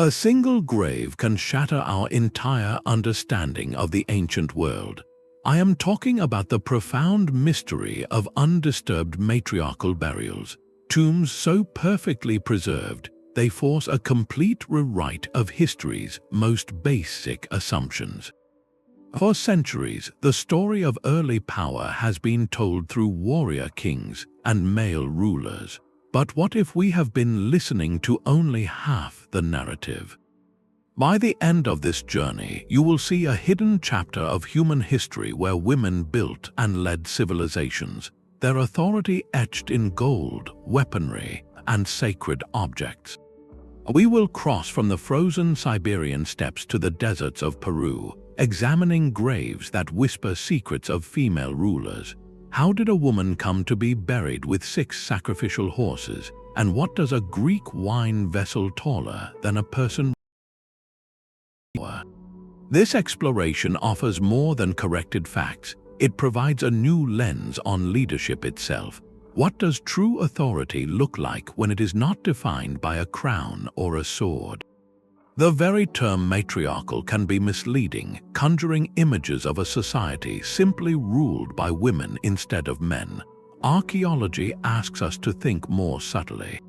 A single grave can shatter our entire understanding of the ancient world. I am talking about the profound mystery of undisturbed matriarchal burials, tombs so perfectly preserved they force a complete rewrite of history's most basic assumptions. For centuries, the story of early power has been told through warrior kings and male rulers. But what if we have been listening to only half the narrative? By the end of this journey, you will see a hidden chapter of human history where women built and led civilizations, their authority etched in gold, weaponry, and sacred objects. We will cross from the frozen Siberian steppes to the deserts of Peru, examining graves that whisper secrets of female rulers. How did a woman come to be buried with 6 sacrificial horses, and what does a Greek wine vessel taller than a person? This exploration offers more than corrected facts. It provides a new lens on leadership itself. What does true authority look like when it is not defined by a crown or a sword? The very term matriarchal can be misleading, conjuring images of a society simply ruled by women instead of men. Archaeology asks us to think more subtly.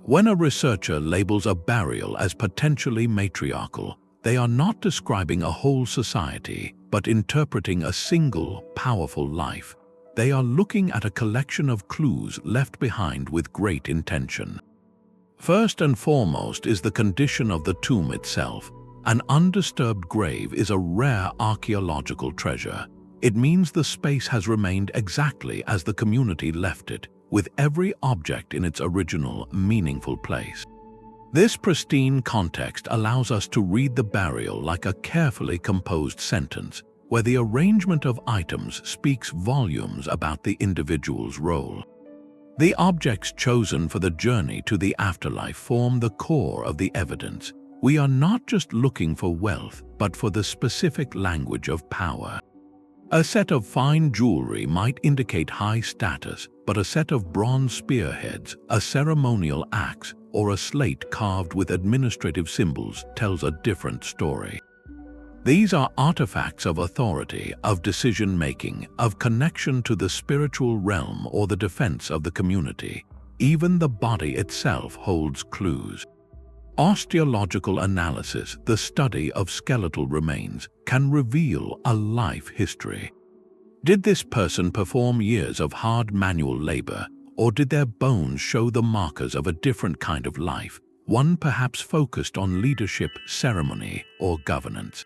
When a researcher labels a burial as potentially matriarchal, they are not describing a whole society, but interpreting a single, powerful life. They are looking at a collection of clues left behind with great intention. First and foremost is the condition of the tomb itself. An undisturbed grave is a rare archaeological treasure. It means the space has remained exactly as the community left it, with every object in its original, meaningful place. This pristine context allows us to read the burial like a carefully composed sentence, where the arrangement of items speaks volumes about the individual's role. The objects chosen for the journey to the afterlife form the core of the evidence. We are not just looking for wealth, but for the specific language of power. A set of fine jewelry might indicate high status, but a set of bronze spearheads, a ceremonial axe, or a slate carved with administrative symbols tells a different story. These are artifacts of authority, of decision-making, of connection to the spiritual realm or the defense of the community. Even the body itself holds clues. Osteological analysis, the study of skeletal remains, can reveal a life history. Did this person perform years of hard manual labor, or did their bones show the markers of a different kind of life, one perhaps focused on leadership, ceremony, or governance?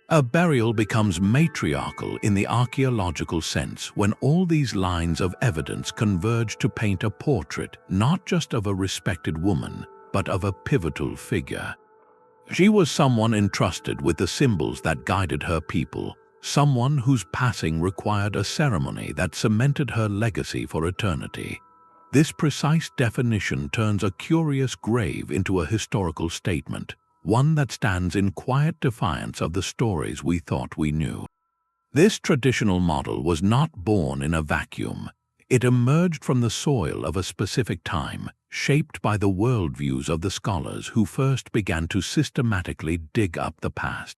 A burial becomes matriarchal in the archaeological sense when all these lines of evidence converge to paint a portrait not just of a respected woman, but of a pivotal figure. She was someone entrusted with the symbols that guided her people, someone whose passing required a ceremony that cemented her legacy for eternity. This precise definition turns a curious grave into a historical statement, one that stands in quiet defiance of the stories we thought we knew. This traditional model was not born in a vacuum. It emerged from the soil of a specific time, shaped by the worldviews of the scholars who first began to systematically dig up the past.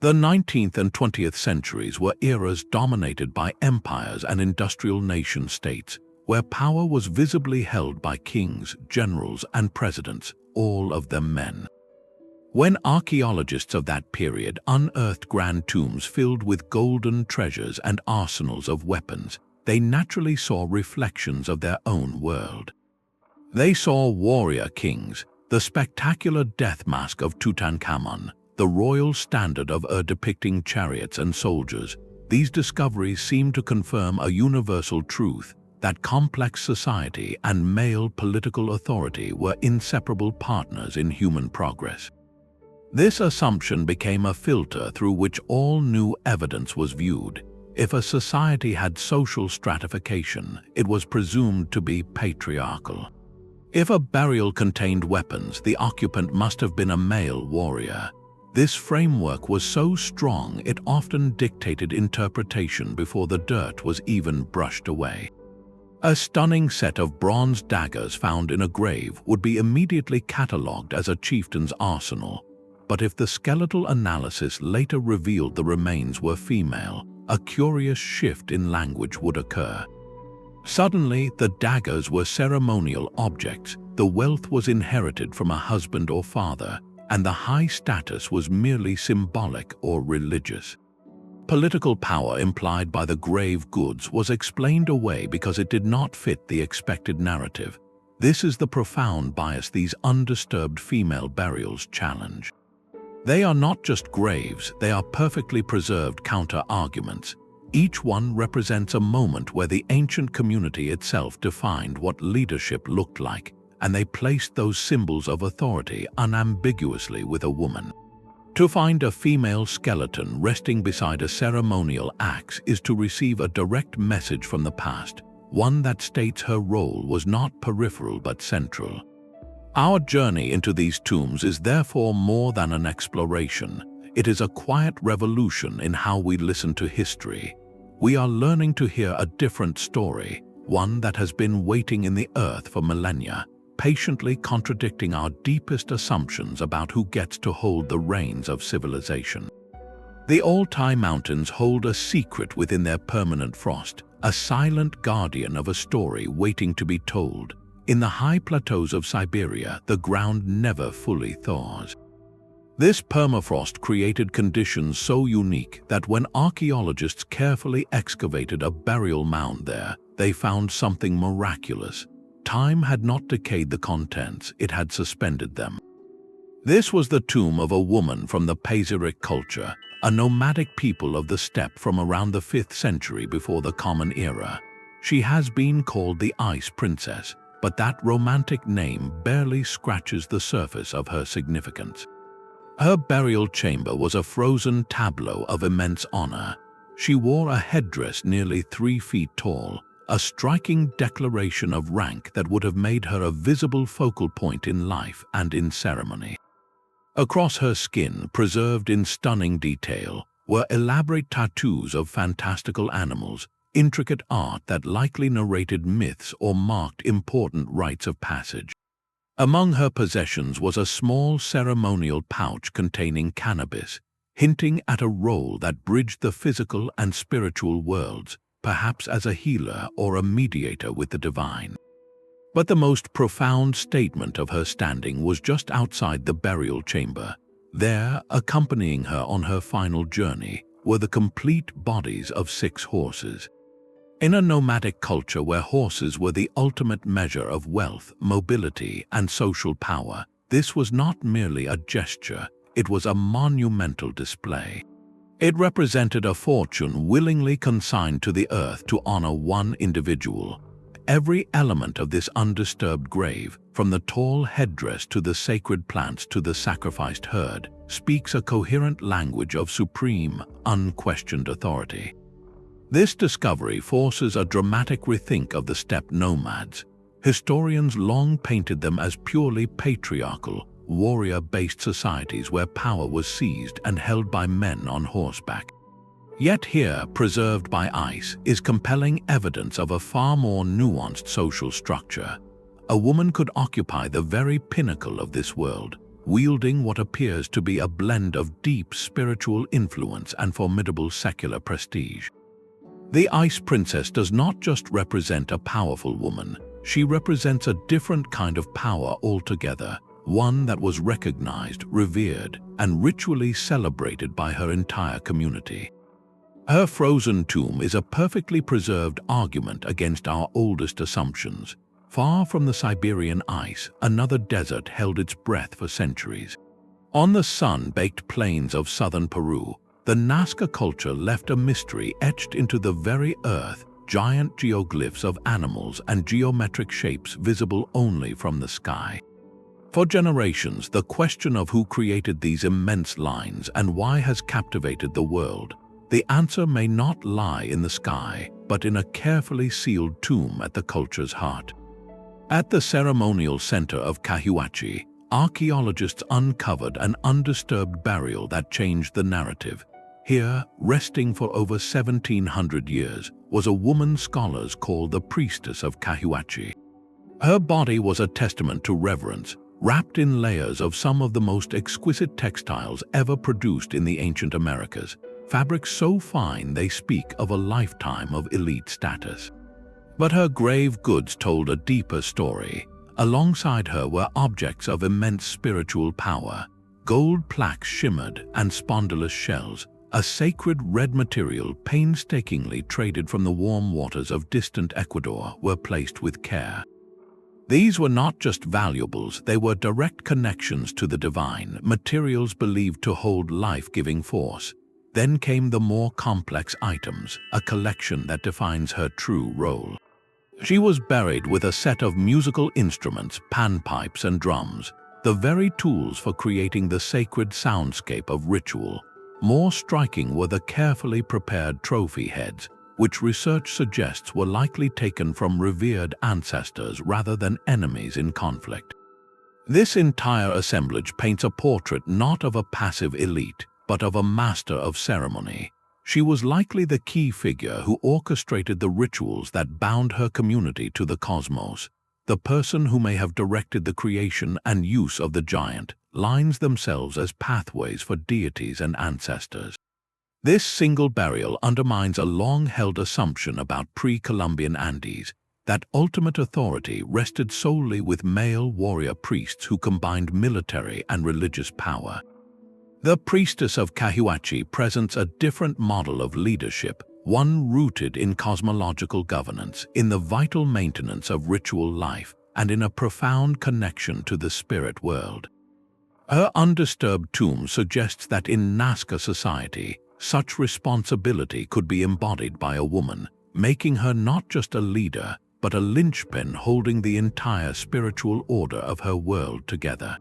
The 19th and 20th centuries were eras dominated by empires and industrial nation-states, where power was visibly held by kings, generals, and presidents, all of them men. When archaeologists of that period unearthed grand tombs filled with golden treasures and arsenals of weapons, they naturally saw reflections of their own world. They saw warrior kings, the spectacular death mask of Tutankhamun, the royal standard of depicting chariots and soldiers. These discoveries seem to confirm a universal truth that complex society and male political authority were inseparable partners in human progress. This assumption became a filter through which all new evidence was viewed. If a society had social stratification, it was presumed to be patriarchal. If a burial contained weapons, the occupant must have been a male warrior. This framework was so strong it often dictated interpretation before the dirt was even brushed away. A stunning set of bronze daggers found in a grave would be immediately catalogued as a chieftain's arsenal, but if the skeletal analysis later revealed the remains were female, a curious shift in language would occur. Suddenly, the daggers were ceremonial objects, the wealth was inherited from a husband or father, and the high status was merely symbolic or religious. Political power implied by the grave goods was explained away because it did not fit the expected narrative. This is the profound bias these undisturbed female burials challenge. They are not just graves, they are perfectly preserved counter-arguments. Each one represents a moment where the ancient community itself defined what leadership looked like, and they placed those symbols of authority unambiguously with a woman. To find a female skeleton resting beside a ceremonial axe is to receive a direct message from the past, one that states her role was not peripheral but central. Our journey into these tombs is therefore more than an exploration. It is a quiet revolution in how we listen to history. We are learning to hear a different story, one that has been waiting in the earth for millennia, patiently contradicting our deepest assumptions about who gets to hold the reins of civilization. The Altai Mountains hold a secret within their permanent frost, a silent guardian of a story waiting to be told. In the high plateaus of Siberia, the ground never fully thaws. This permafrost created conditions so unique that when archaeologists carefully excavated a burial mound there, they found something miraculous. Time had not decayed the contents, it had suspended them. This was the tomb of a woman from the Pazyryk culture, a nomadic people of the steppe from around the 5th century before the Common Era. She has been called the Ice Princess, but that romantic name barely scratches the surface of her significance. Her burial chamber was a frozen tableau of immense honor. She wore a headdress nearly 3 feet tall, a striking declaration of rank that would have made her a visible focal point in life and in ceremony. Across her skin, preserved in stunning detail, were elaborate tattoos of fantastical animals, intricate art that likely narrated myths or marked important rites of passage. Among her possessions was a small ceremonial pouch containing cannabis, hinting at a role that bridged the physical and spiritual worlds, perhaps as a healer or a mediator with the divine. But the most profound statement of her standing was just outside the burial chamber. There, accompanying her on her final journey, were the complete bodies of 6 horses. In a nomadic culture where horses were the ultimate measure of wealth, mobility, and social power, this was not merely a gesture, it was a monumental display. It represented a fortune willingly consigned to the earth to honor one individual. Every element of this undisturbed grave, from the tall headdress to the sacred plants to the sacrificed herd, speaks a coherent language of supreme, unquestioned authority. This discovery forces a dramatic rethink of the steppe nomads. Historians long painted them as purely patriarchal, warrior-based societies where power was seized and held by men on horseback. Yet here, preserved by ice, is compelling evidence of a far more nuanced social structure. A woman could occupy the very pinnacle of this world, wielding what appears to be a blend of deep spiritual influence and formidable secular prestige. The Ice Princess does not just represent a powerful woman, she represents a different kind of power altogether, one that was recognized, revered, and ritually celebrated by her entire community. Her frozen tomb is a perfectly preserved argument against our oldest assumptions. Far from the Siberian ice, another desert held its breath for centuries. On the sun-baked plains of southern Peru, the Nasca culture left a mystery etched into the very earth, giant geoglyphs of animals and geometric shapes visible only from the sky. For generations, the question of who created these immense lines and why has captivated the world. The answer may not lie in the sky, but in a carefully sealed tomb at the culture's heart. At the ceremonial center of Cahuachi, archaeologists uncovered an undisturbed burial that changed the narrative. Here, resting for over 1700 years, was a woman scholars called the Priestess of Cahuachi. Her body was a testament to reverence, wrapped in layers of some of the most exquisite textiles ever produced in the ancient Americas, fabrics so fine they speak of a lifetime of elite status. But her grave goods told a deeper story. Alongside her were objects of immense spiritual power. Gold plaques shimmered and spondylus shells, a sacred red material painstakingly traded from the warm waters of distant Ecuador, were placed with care. These were not just valuables, they were direct connections to the divine, materials believed to hold life-giving force. Then came the more complex items, a collection that defines her true role. She was buried with a set of musical instruments, panpipes and drums, the very tools for creating the sacred soundscape of ritual. More striking were the carefully prepared trophy heads, which research suggests were likely taken from revered ancestors rather than enemies in conflict. This entire assemblage paints a portrait not of a passive elite, but of a master of ceremony. She was likely the key figure who orchestrated the rituals that bound her community to the cosmos, the person who may have directed the creation and use of the giant lines themselves as pathways for deities and ancestors. This single burial undermines a long-held assumption about pre-Columbian Andes, that ultimate authority rested solely with male warrior priests who combined military and religious power. The Priestess of Cahuachi presents a different model of leadership, one rooted in cosmological governance, in the vital maintenance of ritual life, and in a profound connection to the spirit world. Her undisturbed tomb suggests that in Nasca society, such responsibility could be embodied by a woman, making her not just a leader, but a linchpin holding the entire spiritual order of her world together.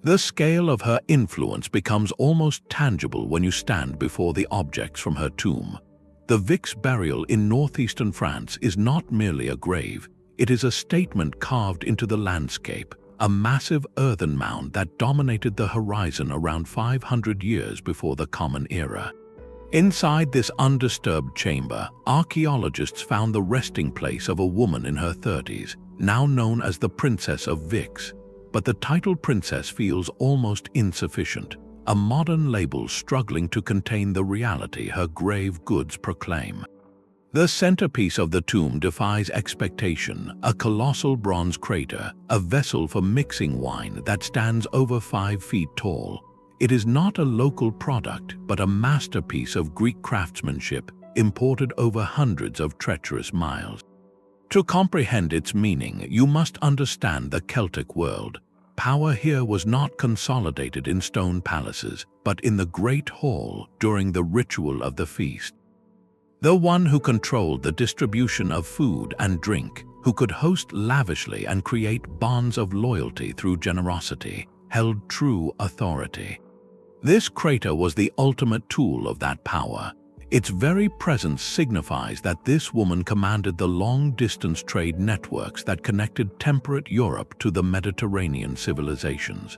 The scale of her influence becomes almost tangible when you stand before the objects from her tomb. The Vix burial in northeastern France is not merely a grave, it is a statement carved into the landscape, a massive earthen mound that dominated the horizon around 500 years before the Common Era. Inside this undisturbed chamber, archaeologists found the resting place of a woman in her 30s, now known as the Princess of Vix. But the title princess feels almost insufficient, a modern label struggling to contain the reality her grave goods proclaim. The centerpiece of the tomb defies expectation, a colossal bronze krater, a vessel for mixing wine that stands over 5 feet tall. It is not a local product, but a masterpiece of Greek craftsmanship imported over hundreds of treacherous miles. To comprehend its meaning, you must understand the Celtic world. Power here was not consolidated in stone palaces, but in the Great Hall during the ritual of the feast. The one who controlled the distribution of food and drink, who could host lavishly and create bonds of loyalty through generosity, held true authority. This krater was the ultimate tool of that power. Its very presence signifies that this woman commanded the long-distance trade networks that connected temperate Europe to the Mediterranean civilizations.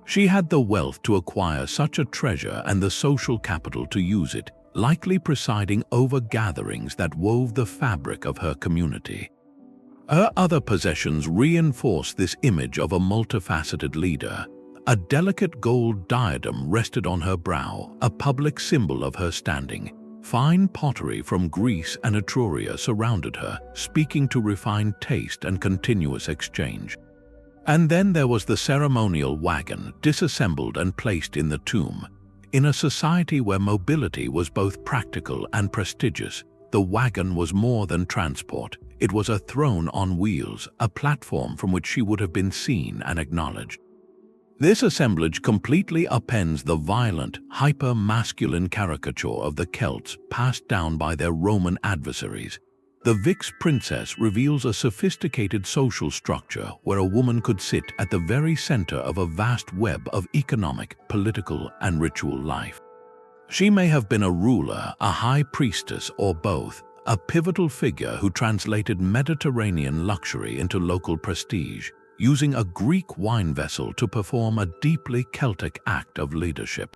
She had the wealth to acquire such a treasure and the social capital to use it, likely presiding over gatherings that wove the fabric of her community. Her other possessions reinforce this image of a multifaceted leader. A delicate gold diadem rested on her brow, a public symbol of her standing. Fine pottery from Greece and Etruria surrounded her, speaking to refined taste and continuous exchange. And then there was the ceremonial wagon, disassembled and placed in the tomb. In a society where mobility was both practical and prestigious, the wagon was more than transport. It was a throne on wheels, a platform from which she would have been seen and acknowledged. This assemblage completely upends the violent, hyper-masculine caricature of the Celts passed down by their Roman adversaries. The Vix princess reveals a sophisticated social structure where a woman could sit at the very center of a vast web of economic, political, and ritual life. She may have been a ruler, a high priestess, or both, a pivotal figure who translated Mediterranean luxury into local prestige, using a Greek wine vessel to perform a deeply Celtic act of leadership.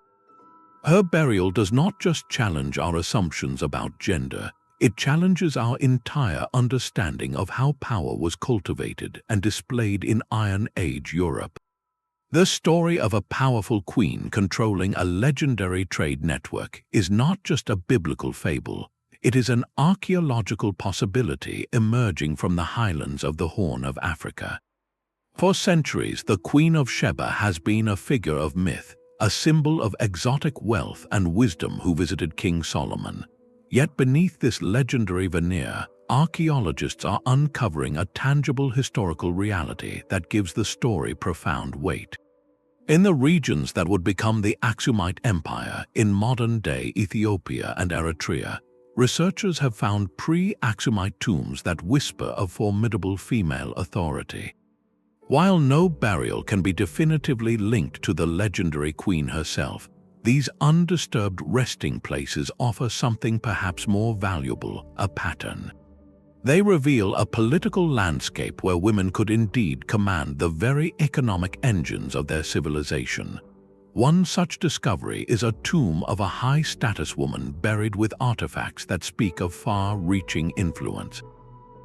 Her burial does not just challenge our assumptions about gender, it challenges our entire understanding of how power was cultivated and displayed in Iron Age Europe. The story of a powerful queen controlling a legendary trade network is not just a biblical fable, it is an archaeological possibility emerging from the highlands of the Horn of Africa. For centuries, the Queen of Sheba has been a figure of myth, a symbol of exotic wealth and wisdom who visited King Solomon. Yet beneath this legendary veneer, archaeologists are uncovering a tangible historical reality that gives the story profound weight. In the regions that would become the Aksumite Empire in modern-day Ethiopia and Eritrea, researchers have found pre-Aksumite tombs that whisper of formidable female authority. While no burial can be definitively linked to the legendary queen herself, these undisturbed resting places offer something perhaps more valuable, a pattern. They reveal a political landscape where women could indeed command the very economic engines of their civilization. One such discovery is a tomb of a high-status woman buried with artifacts that speak of far-reaching influence.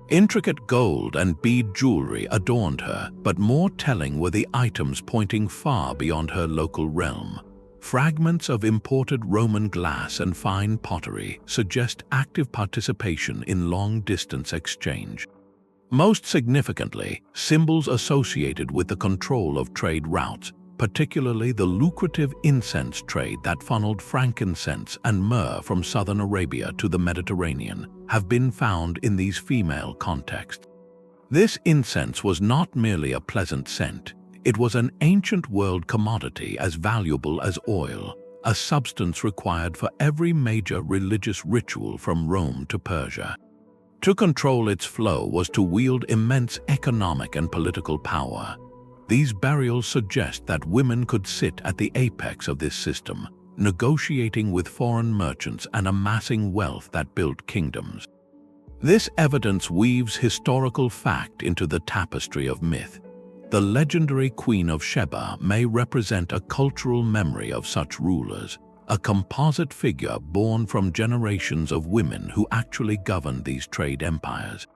Intricate gold and bead jewelry adorned her, but more telling were the items pointing far beyond her local realm. Fragments of imported Roman glass and fine pottery suggest active participation in long-distance exchange. Most significantly, symbols associated with the control of trade routes, particularly the lucrative incense trade that funneled frankincense and myrrh from southern Arabia to the Mediterranean, have been found in these female contexts. This incense was not merely a pleasant scent. It was an ancient world commodity as valuable as oil, a substance required for every major religious ritual from Rome to Persia. To control its flow was to wield immense economic and political power. These burials suggest that women could sit at the apex of this system, negotiating with foreign merchants and amassing wealth that built kingdoms. This evidence weaves historical fact into the tapestry of myth. The legendary Queen of Sheba may represent a cultural memory of such rulers, a composite figure born from generations of women who actually governed these trade empires.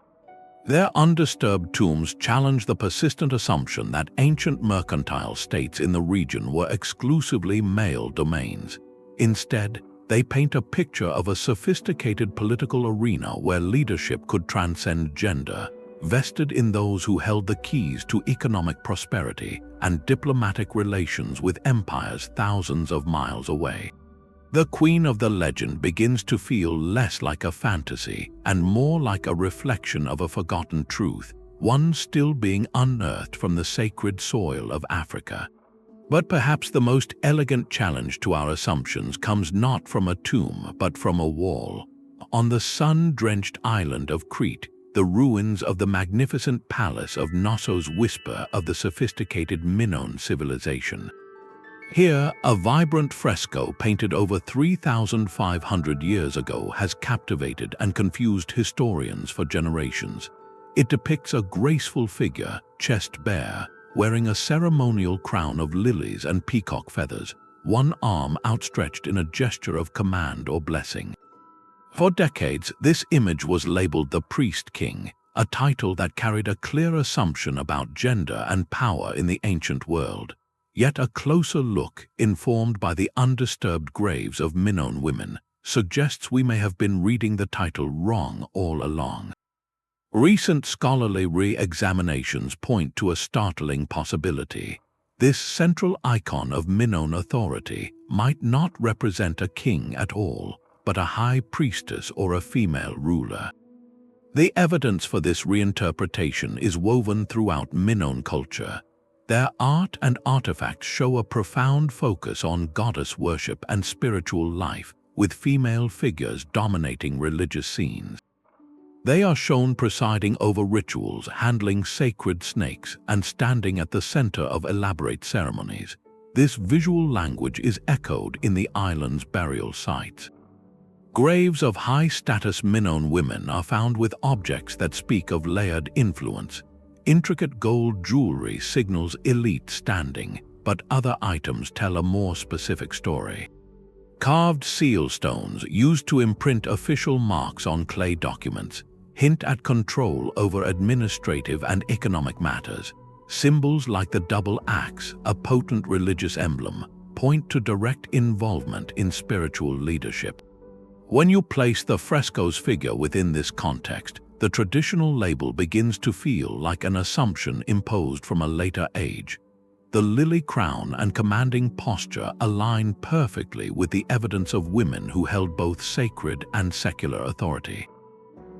Their undisturbed tombs challenge the persistent assumption that ancient mercantile states in the region were exclusively male domains. Instead, they paint a picture of a sophisticated political arena where leadership could transcend gender, vested in those who held the keys to economic prosperity and diplomatic relations with empires thousands of miles away. The Queen of the legend begins to feel less like a fantasy and more like a reflection of a forgotten truth, one still being unearthed from the sacred soil of Africa. But perhaps the most elegant challenge to our assumptions comes not from a tomb but from a wall. On the sun-drenched island of Crete, the ruins of the magnificent palace of Knossos whisper of the sophisticated Minoan civilization. Here, a vibrant fresco painted over 3,500 years ago has captivated and confused historians for generations. It depicts a graceful figure, chest bare, wearing a ceremonial crown of lilies and peacock feathers, one arm outstretched in a gesture of command or blessing. For decades, this image was labeled the Priest King, a title that carried a clear assumption about gender and power in the ancient world. Yet a closer look, informed by the undisturbed graves of Minoan women, suggests we may have been reading the title wrong all along. Recent scholarly re-examinations point to a startling possibility. This central icon of Minoan authority might not represent a king at all, but a high priestess or a female ruler. The evidence for this reinterpretation is woven throughout Minoan culture. Their art and artifacts show a profound focus on goddess worship and spiritual life, with female figures dominating religious scenes. They are shown presiding over rituals, handling sacred snakes, and standing at the center of elaborate ceremonies. This visual language is echoed in the island's burial sites. Graves of high-status Minoan women are found with objects that speak of layered influence. Intricate gold jewelry signals elite standing, but other items tell a more specific story. Carved seal stones used to imprint official marks on clay documents hint at control over administrative and economic matters. Symbols like the double axe, a potent religious emblem, point to direct involvement in spiritual leadership. When you place the fresco's figure within this context, the traditional label begins to feel like an assumption imposed from a later age. The lily crown and commanding posture align perfectly with the evidence of women who held both sacred and secular authority.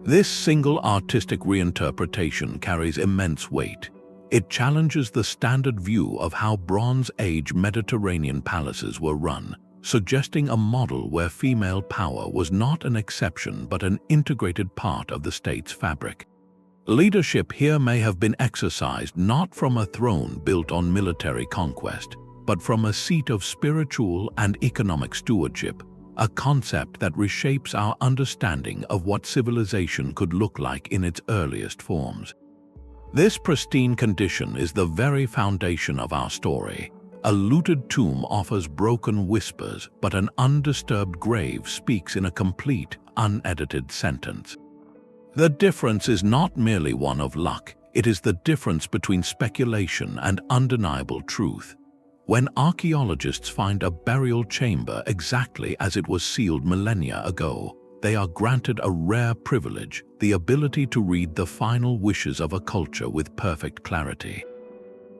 This single artistic reinterpretation carries immense weight. It challenges the standard view of how Bronze Age Mediterranean palaces were run, suggesting a model where female power was not an exception but an integrated part of the state's fabric. Leadership here may have been exercised not from a throne built on military conquest, but from a seat of spiritual and economic stewardship, a concept that reshapes our understanding of what civilization could look like in its earliest forms. This pristine condition is the very foundation of our story. A looted tomb offers broken whispers, but an undisturbed grave speaks in a complete, unedited sentence. The difference is not merely one of luck, it is the difference between speculation and undeniable truth. When archaeologists find a burial chamber exactly as it was sealed millennia ago, they are granted a rare privilege, the ability to read the final wishes of a culture with perfect clarity.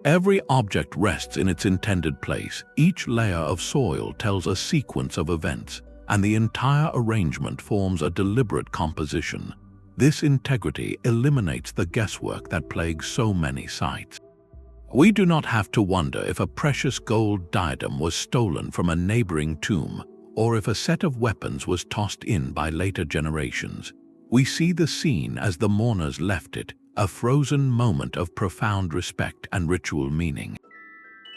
Every object rests in its intended place, each layer of soil tells a sequence of events, and the entire arrangement forms a deliberate composition. This integrity eliminates the guesswork that plagues so many sites. We do not have to wonder if a precious gold diadem was stolen from a neighboring tomb, or if a set of weapons was tossed in by later generations. We see the scene as the mourners left it, a frozen moment of profound respect and ritual meaning.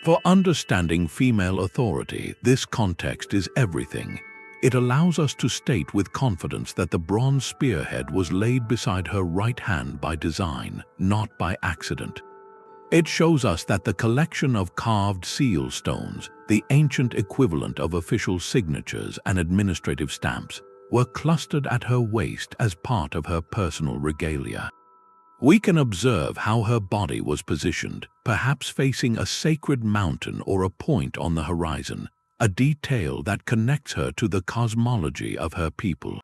For understanding female authority, this context is everything. It allows us to state with confidence that the bronze spearhead was laid beside her right hand by design, not by accident. It shows us that the collection of carved seal stones, the ancient equivalent of official signatures and administrative stamps, were clustered at her waist as part of her personal regalia. We can observe how her body was positioned, perhaps facing a sacred mountain or a point on the horizon, a detail that connects her to the cosmology of her people.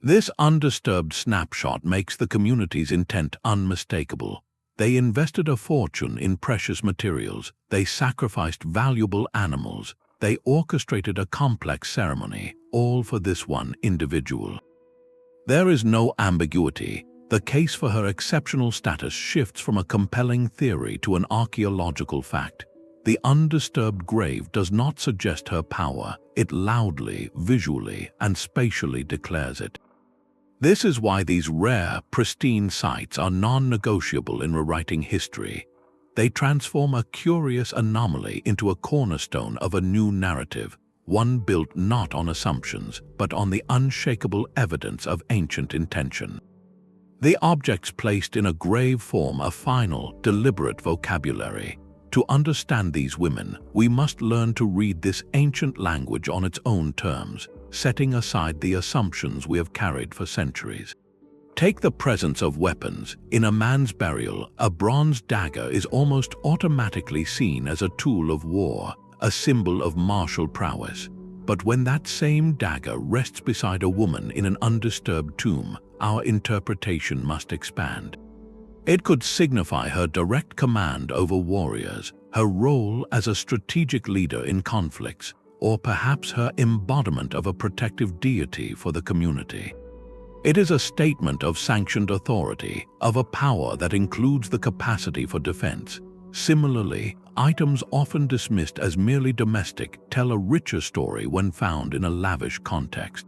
This undisturbed snapshot makes the community's intent unmistakable. They invested a fortune in precious materials, they sacrificed valuable animals, they orchestrated a complex ceremony, all for this one individual. There is no ambiguity. The case for her exceptional status shifts from a compelling theory to an archaeological fact. The undisturbed grave does not suggest her power, it loudly, visually, and spatially declares it. This is why these rare, pristine sites are non-negotiable in rewriting history. They transform a curious anomaly into a cornerstone of a new narrative, one built not on assumptions, but on the unshakable evidence of ancient intention. The objects placed in a grave form a final, deliberate vocabulary. To understand these women, we must learn to read this ancient language on its own terms, setting aside the assumptions we have carried for centuries. Take the presence of weapons. In a man's burial, a bronze dagger is almost automatically seen as a tool of war, a symbol of martial prowess. But when that same dagger rests beside a woman in an undisturbed tomb, our interpretation must expand. It could signify her direct command over warriors, her role as a strategic leader in conflicts, or perhaps her embodiment of a protective deity for the community. It is a statement of sanctioned authority, of a power that includes the capacity for defense. Similarly, items often dismissed as merely domestic tell a richer story when found in a lavish context.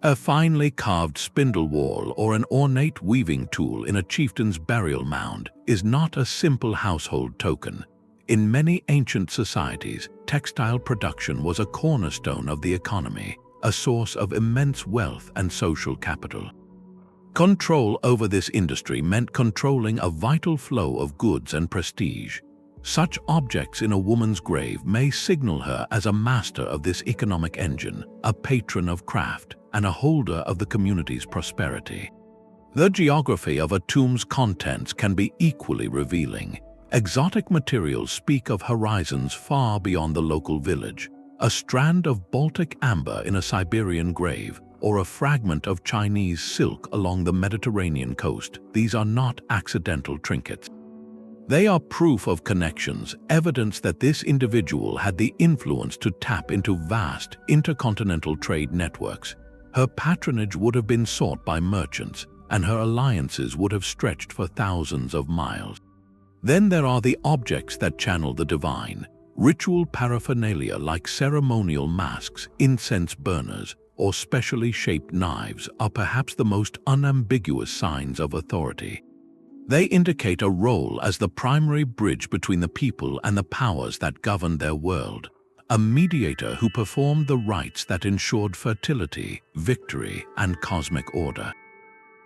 A finely carved spindle whorl or an ornate weaving tool in a chieftain's burial mound is not a simple household token. In many ancient societies, textile production was a cornerstone of the economy, a source of immense wealth and social capital. Control over this industry meant controlling a vital flow of goods and prestige. Such objects in a woman's grave may signal her as a master of this economic engine, a patron of craft, and a holder of the community's prosperity. The geography of a tomb's contents can be equally revealing. Exotic materials speak of horizons far beyond the local village. A strand of Baltic amber in a Siberian grave, or a fragment of Chinese silk along the Mediterranean coast, these are not accidental trinkets. They are proof of connections, evidence that this individual had the influence to tap into vast intercontinental trade networks. Her patronage would have been sought by merchants, and her alliances would have stretched for thousands of miles. Then there are the objects that channel the divine. Ritual paraphernalia like ceremonial masks, incense burners, or specially shaped knives are perhaps the most unambiguous signs of authority. They indicate a role as the primary bridge between the people and the powers that govern their world, a mediator who performed the rites that ensured fertility, victory, and cosmic order.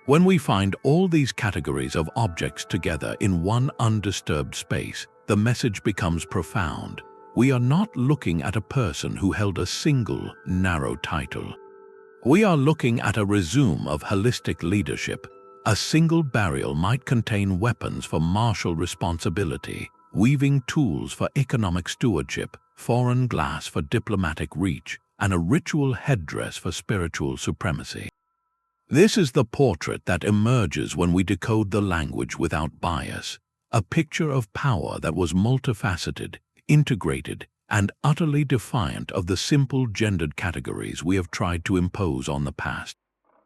When we find all these categories of objects together in one undisturbed space, the message becomes profound. We are not looking at a person who held a single, narrow title. We are looking at a resume of holistic leadership. A single burial might contain weapons for martial responsibility, weaving tools for economic stewardship, foreign glass for diplomatic reach, and a ritual headdress for spiritual supremacy. This is the portrait that emerges when we decode the language without bias, a picture of power that was multifaceted, integrated, and utterly defiant of the simple gendered categories we have tried to impose on the past.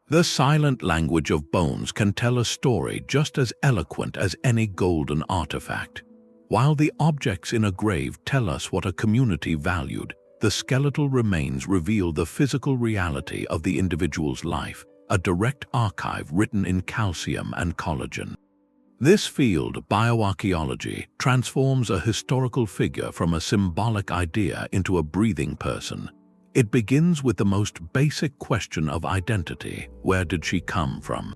The silent language of bones can tell a story just as eloquent as any golden artifact. While the objects in a grave tell us what a community valued, the skeletal remains reveal the physical reality of the individual's life, a direct archive written in calcium and collagen. This field, bioarchaeology, transforms a historical figure from a symbolic idea into a breathing person. It begins with the most basic question of identity: where did she come from?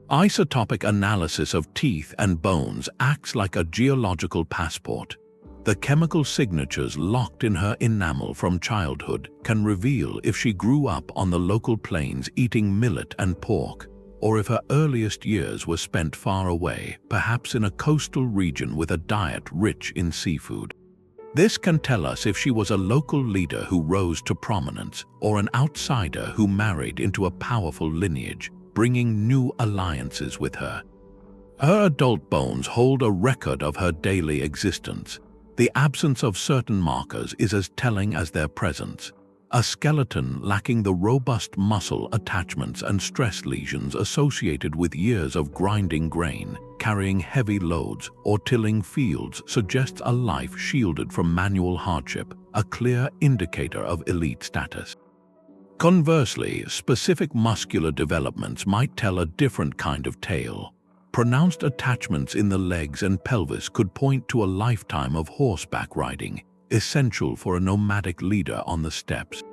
Isotopic analysis of teeth and bones acts like a geological passport. The chemical signatures locked in her enamel from childhood can reveal if she grew up on the local plains eating millet and pork, or if her earliest years were spent far away, perhaps in a coastal region with a diet rich in seafood. This can tell us if she was a local leader who rose to prominence, or an outsider who married into a powerful lineage, bringing new alliances with her. Her adult bones hold a record of her daily existence. The absence of certain markers is as telling as their presence. A skeleton lacking the robust muscle attachments and stress lesions associated with years of grinding grain, carrying heavy loads, or tilling fields suggests a life shielded from manual hardship, a clear indicator of elite status. Conversely, specific muscular developments might tell a different kind of tale. Pronounced attachments in the legs and pelvis could point to a lifetime of horseback riding, essential for a nomadic leader on the steppes.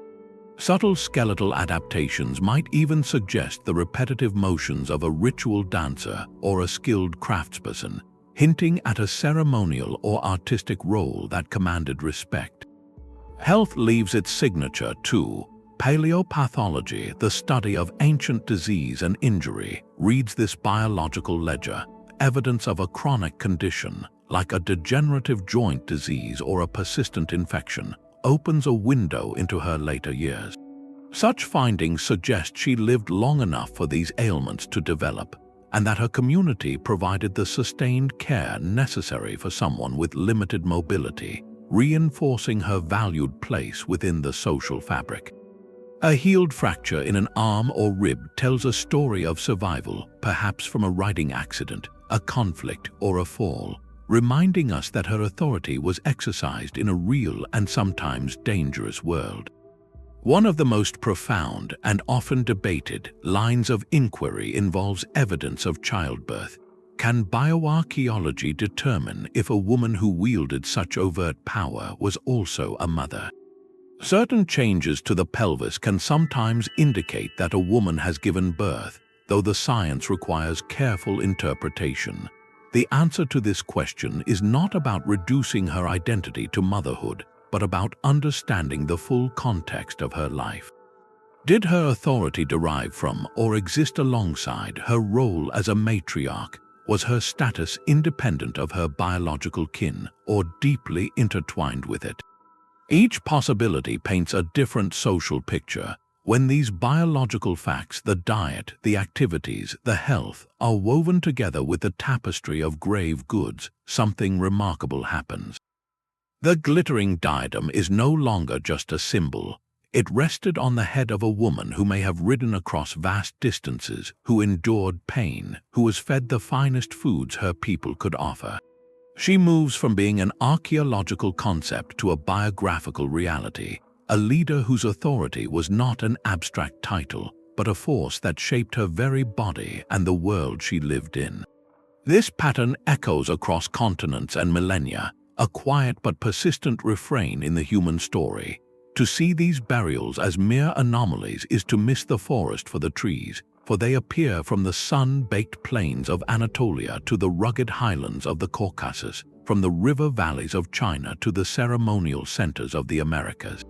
Subtle skeletal adaptations might even suggest the repetitive motions of a ritual dancer or a skilled craftsperson, hinting at a ceremonial or artistic role that commanded respect. Health leaves its signature too. Paleopathology, the study of ancient disease and injury, reads this biological ledger, evidence of a chronic condition, like a degenerative joint disease or a persistent infection, opens a window into her later years. Such findings suggest she lived long enough for these ailments to develop, and that her community provided the sustained care necessary for someone with limited mobility, reinforcing her valued place within the social fabric. A healed fracture in an arm or rib tells a story of survival, perhaps from a riding accident, a conflict, or a fall, reminding us that her authority was exercised in a real and sometimes dangerous world. One of the most profound and often debated lines of inquiry involves evidence of childbirth. Can bioarchaeology determine if a woman who wielded such overt power was also a mother? Certain changes to the pelvis can sometimes indicate that a woman has given birth, though the science requires careful interpretation. The answer to this question is not about reducing her identity to motherhood, but about understanding the full context of her life. Did her authority derive from or exist alongside her role as a matriarch? Was her status independent of her biological kin or deeply intertwined with it? Each possibility paints a different social picture. When these biological facts, the diet, the activities, the health, are woven together with the tapestry of grave goods, something remarkable happens. The glittering diadem is no longer just a symbol. It rested on the head of a woman who may have ridden across vast distances, who endured pain, who was fed the finest foods her people could offer. She moves from being an archaeological concept to a biographical reality, a leader whose authority was not an abstract title, but a force that shaped her very body and the world she lived in. This pattern echoes across continents and millennia, a quiet but persistent refrain in the human story. To see these burials as mere anomalies is to miss the forest for the trees, for they appear from the sun-baked plains of Anatolia to the rugged highlands of the Caucasus, from the river valleys of China to the ceremonial centers of the Americas.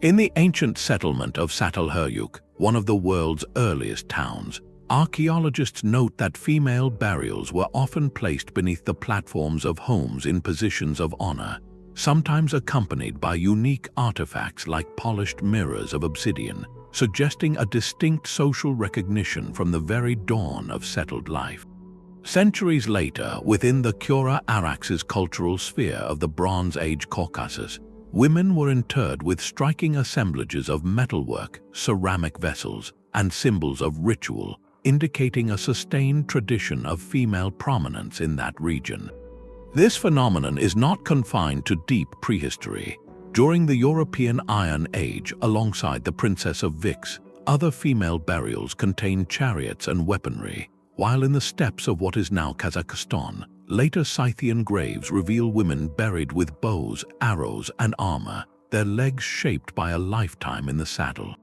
In the ancient settlement of Çatalhöyük, one of the world's earliest towns, archaeologists note that female burials were often placed beneath the platforms of homes in positions of honor, sometimes accompanied by unique artifacts like polished mirrors of obsidian, suggesting a distinct social recognition from the very dawn of settled life. Centuries later, within the Kura-Araxes cultural sphere of the Bronze Age Caucasus, women were interred with striking assemblages of metalwork, ceramic vessels, and symbols of ritual, indicating a sustained tradition of female prominence in that region. This phenomenon is not confined to deep prehistory. During the European Iron Age, alongside the Princess of Vix, other female burials contained chariots and weaponry, while in the steppes of what is now Kazakhstan, later Scythian graves reveal women buried with bows, arrows, and armor, their legs shaped by a lifetime in the saddle.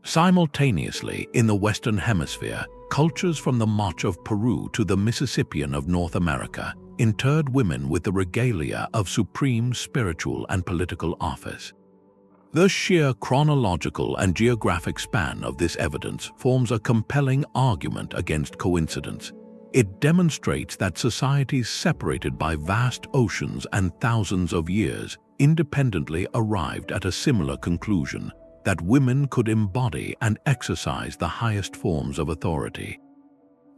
Simultaneously, in the Western Hemisphere, cultures from the March of Peru to the Mississippian of North America interred women with the regalia of supreme spiritual and political office. The sheer chronological and geographic span of this evidence forms a compelling argument against coincidence. It demonstrates that societies separated by vast oceans and thousands of years independently arrived at a similar conclusion, that women could embody and exercise the highest forms of authority.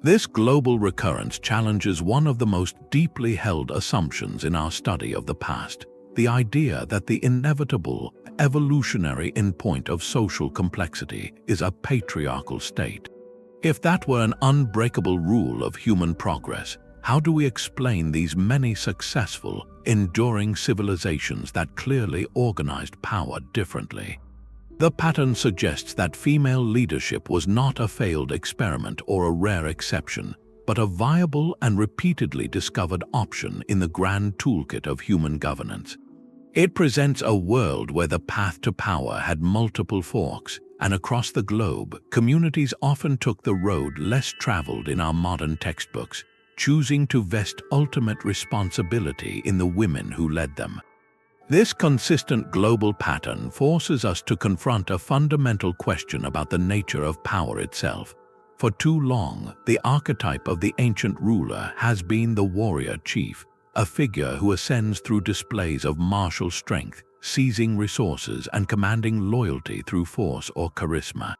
This global recurrence challenges one of the most deeply held assumptions in our study of the past, the idea that the inevitable, evolutionary endpoint of social complexity is a patriarchal state. If that were an unbreakable rule of human progress, how do we explain these many successful, enduring civilizations that clearly organized power differently? The pattern suggests that female leadership was not a failed experiment or a rare exception, but a viable and repeatedly discovered option in the grand toolkit of human governance. It presents a world where the path to power had multiple forks, and across the globe, communities often took the road less traveled in our modern textbooks, choosing to vest ultimate responsibility in the women who led them. This consistent global pattern forces us to confront a fundamental question about the nature of power itself. For too long, the archetype of the ancient ruler has been the warrior chief, a figure who ascends through displays of martial strength, seizing resources and commanding loyalty through force or charisma.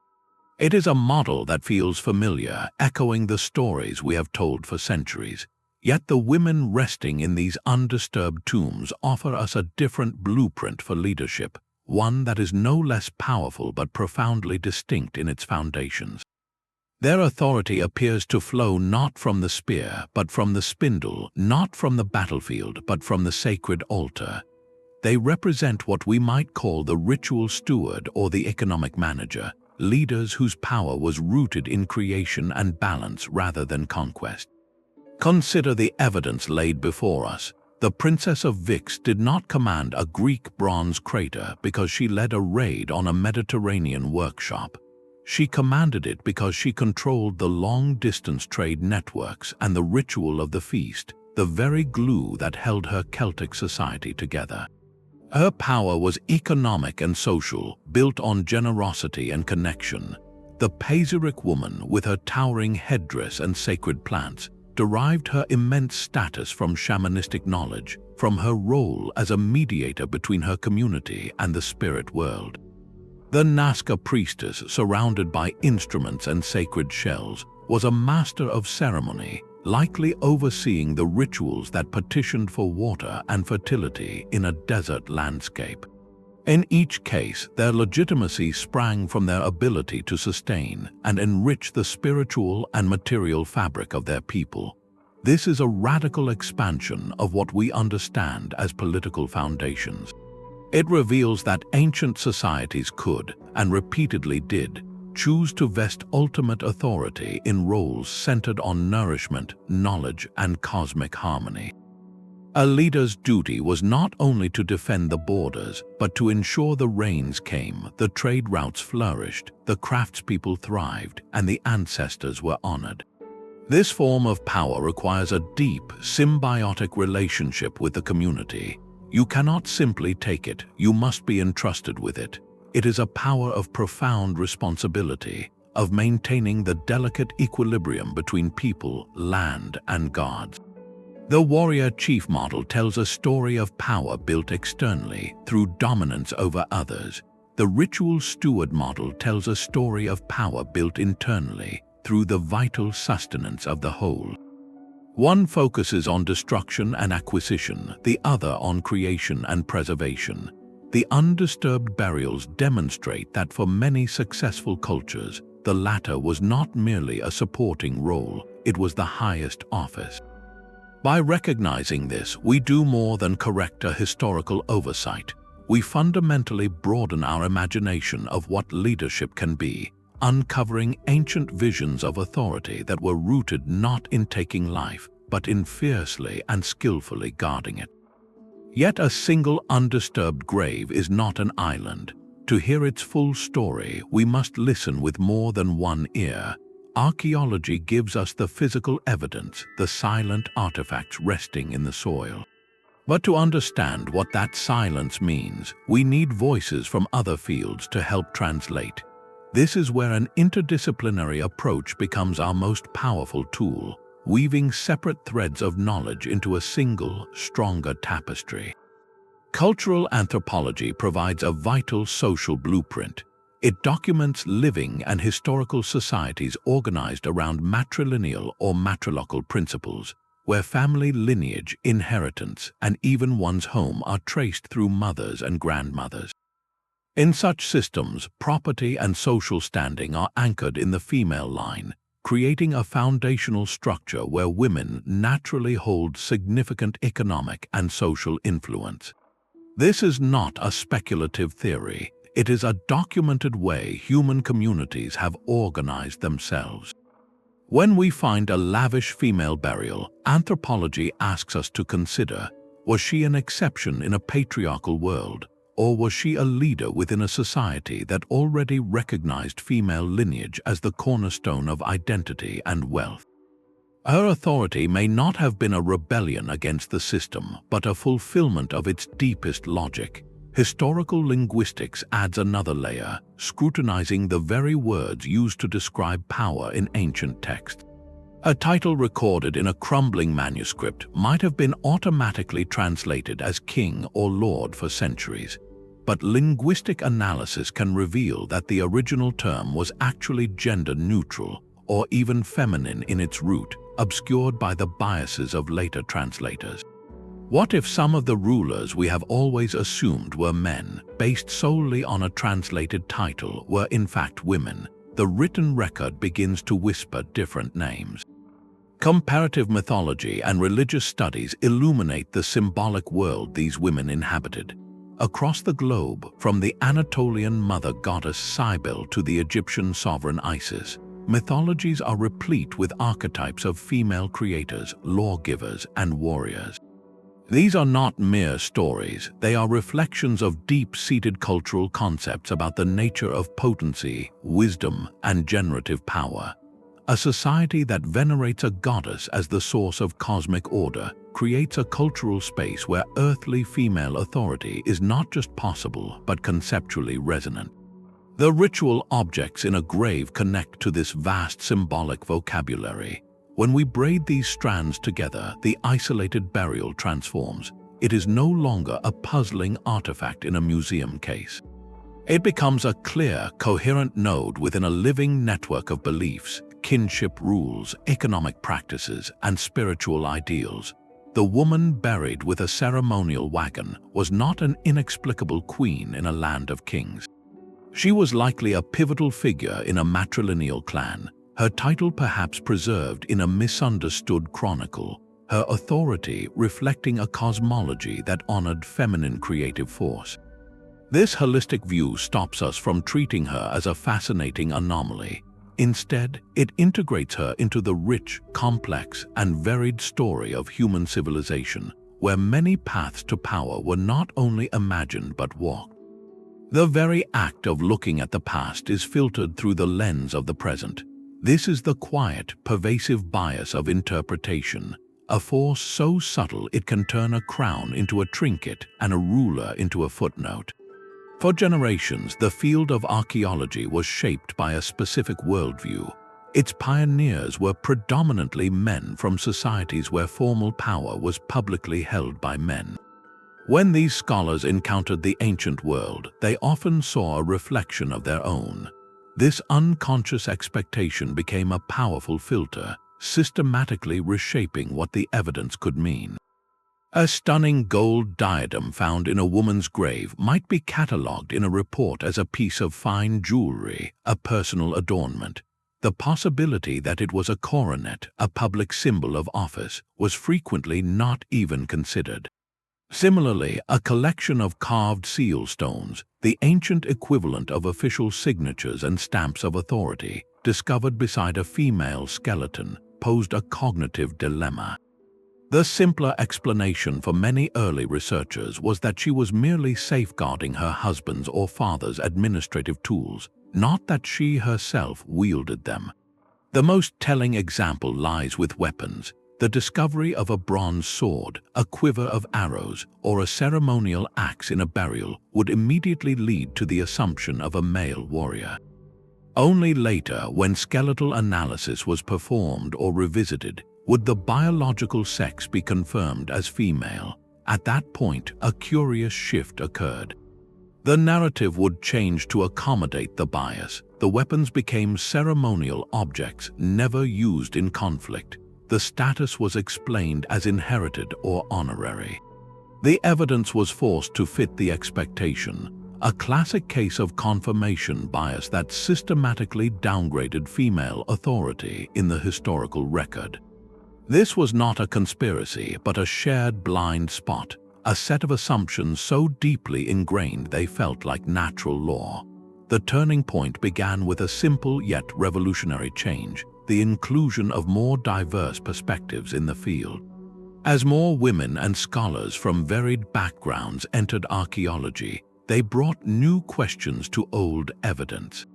It is a model that feels familiar, echoing the stories we have told for centuries. Yet the women resting in these undisturbed tombs offer us a different blueprint for leadership, one that is no less powerful but profoundly distinct in its foundations. Their authority appears to flow not from the spear, but from the spindle, not from the battlefield, but from the sacred altar. They represent what we might call the ritual steward or the economic manager, leaders whose power was rooted in creation and balance rather than conquest. Consider the evidence laid before us. The Princess of Vix did not command a Greek bronze crater because she led a raid on a Mediterranean workshop. She commanded it because she controlled the long-distance trade networks and the ritual of the feast, the very glue that held her Celtic society together. Her power was economic and social, built on generosity and connection. The Pazyryk woman, with her towering headdress and sacred plants, derived her immense status from shamanistic knowledge, from her role as a mediator between her community and the spirit world. The Nasca priestess, surrounded by instruments and sacred shells, was a master of ceremony, likely overseeing the rituals that petitioned for water and fertility in a desert landscape. In each case, their legitimacy sprang from their ability to sustain and enrich the spiritual and material fabric of their people. This is a radical expansion of what we understand as political foundations. It reveals that ancient societies could, and repeatedly did, choose to vest ultimate authority in roles centered on nourishment, knowledge, and cosmic harmony. A leader's duty was not only to defend the borders, but to ensure the rains came, the trade routes flourished, the craftspeople thrived, and the ancestors were honored. This form of power requires a deep, symbiotic relationship with the community. You cannot simply take it, you must be entrusted with it. It is a power of profound responsibility, of maintaining the delicate equilibrium between people, land, and gods. The warrior chief model tells a story of power built externally, through dominance over others. The ritual steward model tells a story of power built internally, through the vital sustenance of the whole. One focuses on destruction and acquisition, the other on creation and preservation. The undisturbed burials demonstrate that for many successful cultures, the latter was not merely a supporting role, it was the highest office. By recognizing this, we do more than correct a historical oversight. We fundamentally broaden our imagination of what leadership can be, uncovering ancient visions of authority that were rooted not in taking life, but in fiercely and skillfully guarding it. Yet a single undisturbed grave is not an island. To hear its full story, we must listen with more than one ear. Archaeology gives us the physical evidence, the silent artifacts resting in the soil. But to understand what that silence means, we need voices from other fields to help translate. This is where an interdisciplinary approach becomes our most powerful tool, weaving separate threads of knowledge into a single, stronger tapestry. Cultural anthropology provides a vital social blueprint. It documents living and historical societies organized around matrilineal or matriarchal principles, where family lineage, inheritance, and even one's home are traced through mothers and grandmothers. In such systems, property and social standing are anchored in the female line, creating a foundational structure where women naturally hold significant economic and social influence. This is not a speculative theory. It is a documented way human communities have organized themselves. When we find a lavish female burial, anthropology asks us to consider, was she an exception in a patriarchal world? Or was she a leader within a society that already recognized female lineage as the cornerstone of identity and wealth? Her authority may not have been a rebellion against the system, but a fulfillment of its deepest logic. Historical linguistics adds another layer, scrutinizing the very words used to describe power in ancient texts. A title recorded in a crumbling manuscript might have been automatically translated as king or lord for centuries, but linguistic analysis can reveal that the original term was actually gender-neutral or even feminine in its root, obscured by the biases of later translators. What if some of the rulers we have always assumed were men, based solely on a translated title, were in fact women? The written record begins to whisper different names. Comparative mythology and religious studies illuminate the symbolic world these women inhabited. Across the globe, from the Anatolian mother goddess Cybele to the Egyptian sovereign Isis, mythologies are replete with archetypes of female creators, lawgivers, and warriors. These are not mere stories, they are reflections of deep-seated cultural concepts about the nature of potency, wisdom, and generative power. A society that venerates a goddess as the source of cosmic order creates a cultural space where earthly female authority is not just possible but conceptually resonant. The ritual objects in a grave connect to this vast symbolic vocabulary. When we braid these strands together, the isolated burial transforms. It is no longer a puzzling artifact in a museum case. It becomes a clear, coherent node within a living network of beliefs, kinship rules, economic practices, and spiritual ideals. The woman buried with a ceremonial wagon was not an inexplicable queen in a land of kings. She was likely a pivotal figure in a matrilineal clan, her title perhaps preserved in a misunderstood chronicle, her authority reflecting a cosmology that honored feminine creative force. This holistic view stops us from treating her as a fascinating anomaly. Instead, it integrates her into the rich, complex, and varied story of human civilization, where many paths to power were not only imagined but walked. The very act of looking at the past is filtered through the lens of the present. This is the quiet, pervasive bias of interpretation, a force so subtle it can turn a crown into a trinket and a ruler into a footnote. For generations, the field of archaeology was shaped by a specific worldview. Its pioneers were predominantly men from societies where formal power was publicly held by men. When these scholars encountered the ancient world, they often saw a reflection of their own. This unconscious expectation became a powerful filter, systematically reshaping what the evidence could mean. A stunning gold diadem found in a woman's grave might be catalogued in a report as a piece of fine jewelry, a personal adornment. The possibility that it was a coronet, a public symbol of office, was frequently not even considered. Similarly, a collection of carved seal stones, the ancient equivalent of official signatures and stamps of authority, discovered beside a female skeleton, posed a cognitive dilemma. The simpler explanation for many early researchers was that she was merely safeguarding her husband's or father's administrative tools, not that she herself wielded them. The most telling example lies with weapons. The discovery of a bronze sword, a quiver of arrows, or a ceremonial axe in a burial would immediately lead to the assumption of a male warrior. Only later, when skeletal analysis was performed or revisited, would the biological sex be confirmed as female. At that point, a curious shift occurred. The narrative would change to accommodate the bias. The weapons became ceremonial objects, never used in conflict. The status was explained as inherited or honorary. The evidence was forced to fit the expectation, a classic case of confirmation bias that systematically downgraded female authority in the historical record. This was not a conspiracy, but a shared blind spot, a set of assumptions so deeply ingrained they felt like natural law. The turning point began with a simple yet revolutionary change: the inclusion of more diverse perspectives in the field. As more women and scholars from varied backgrounds entered archaeology, they brought new questions to old evidence.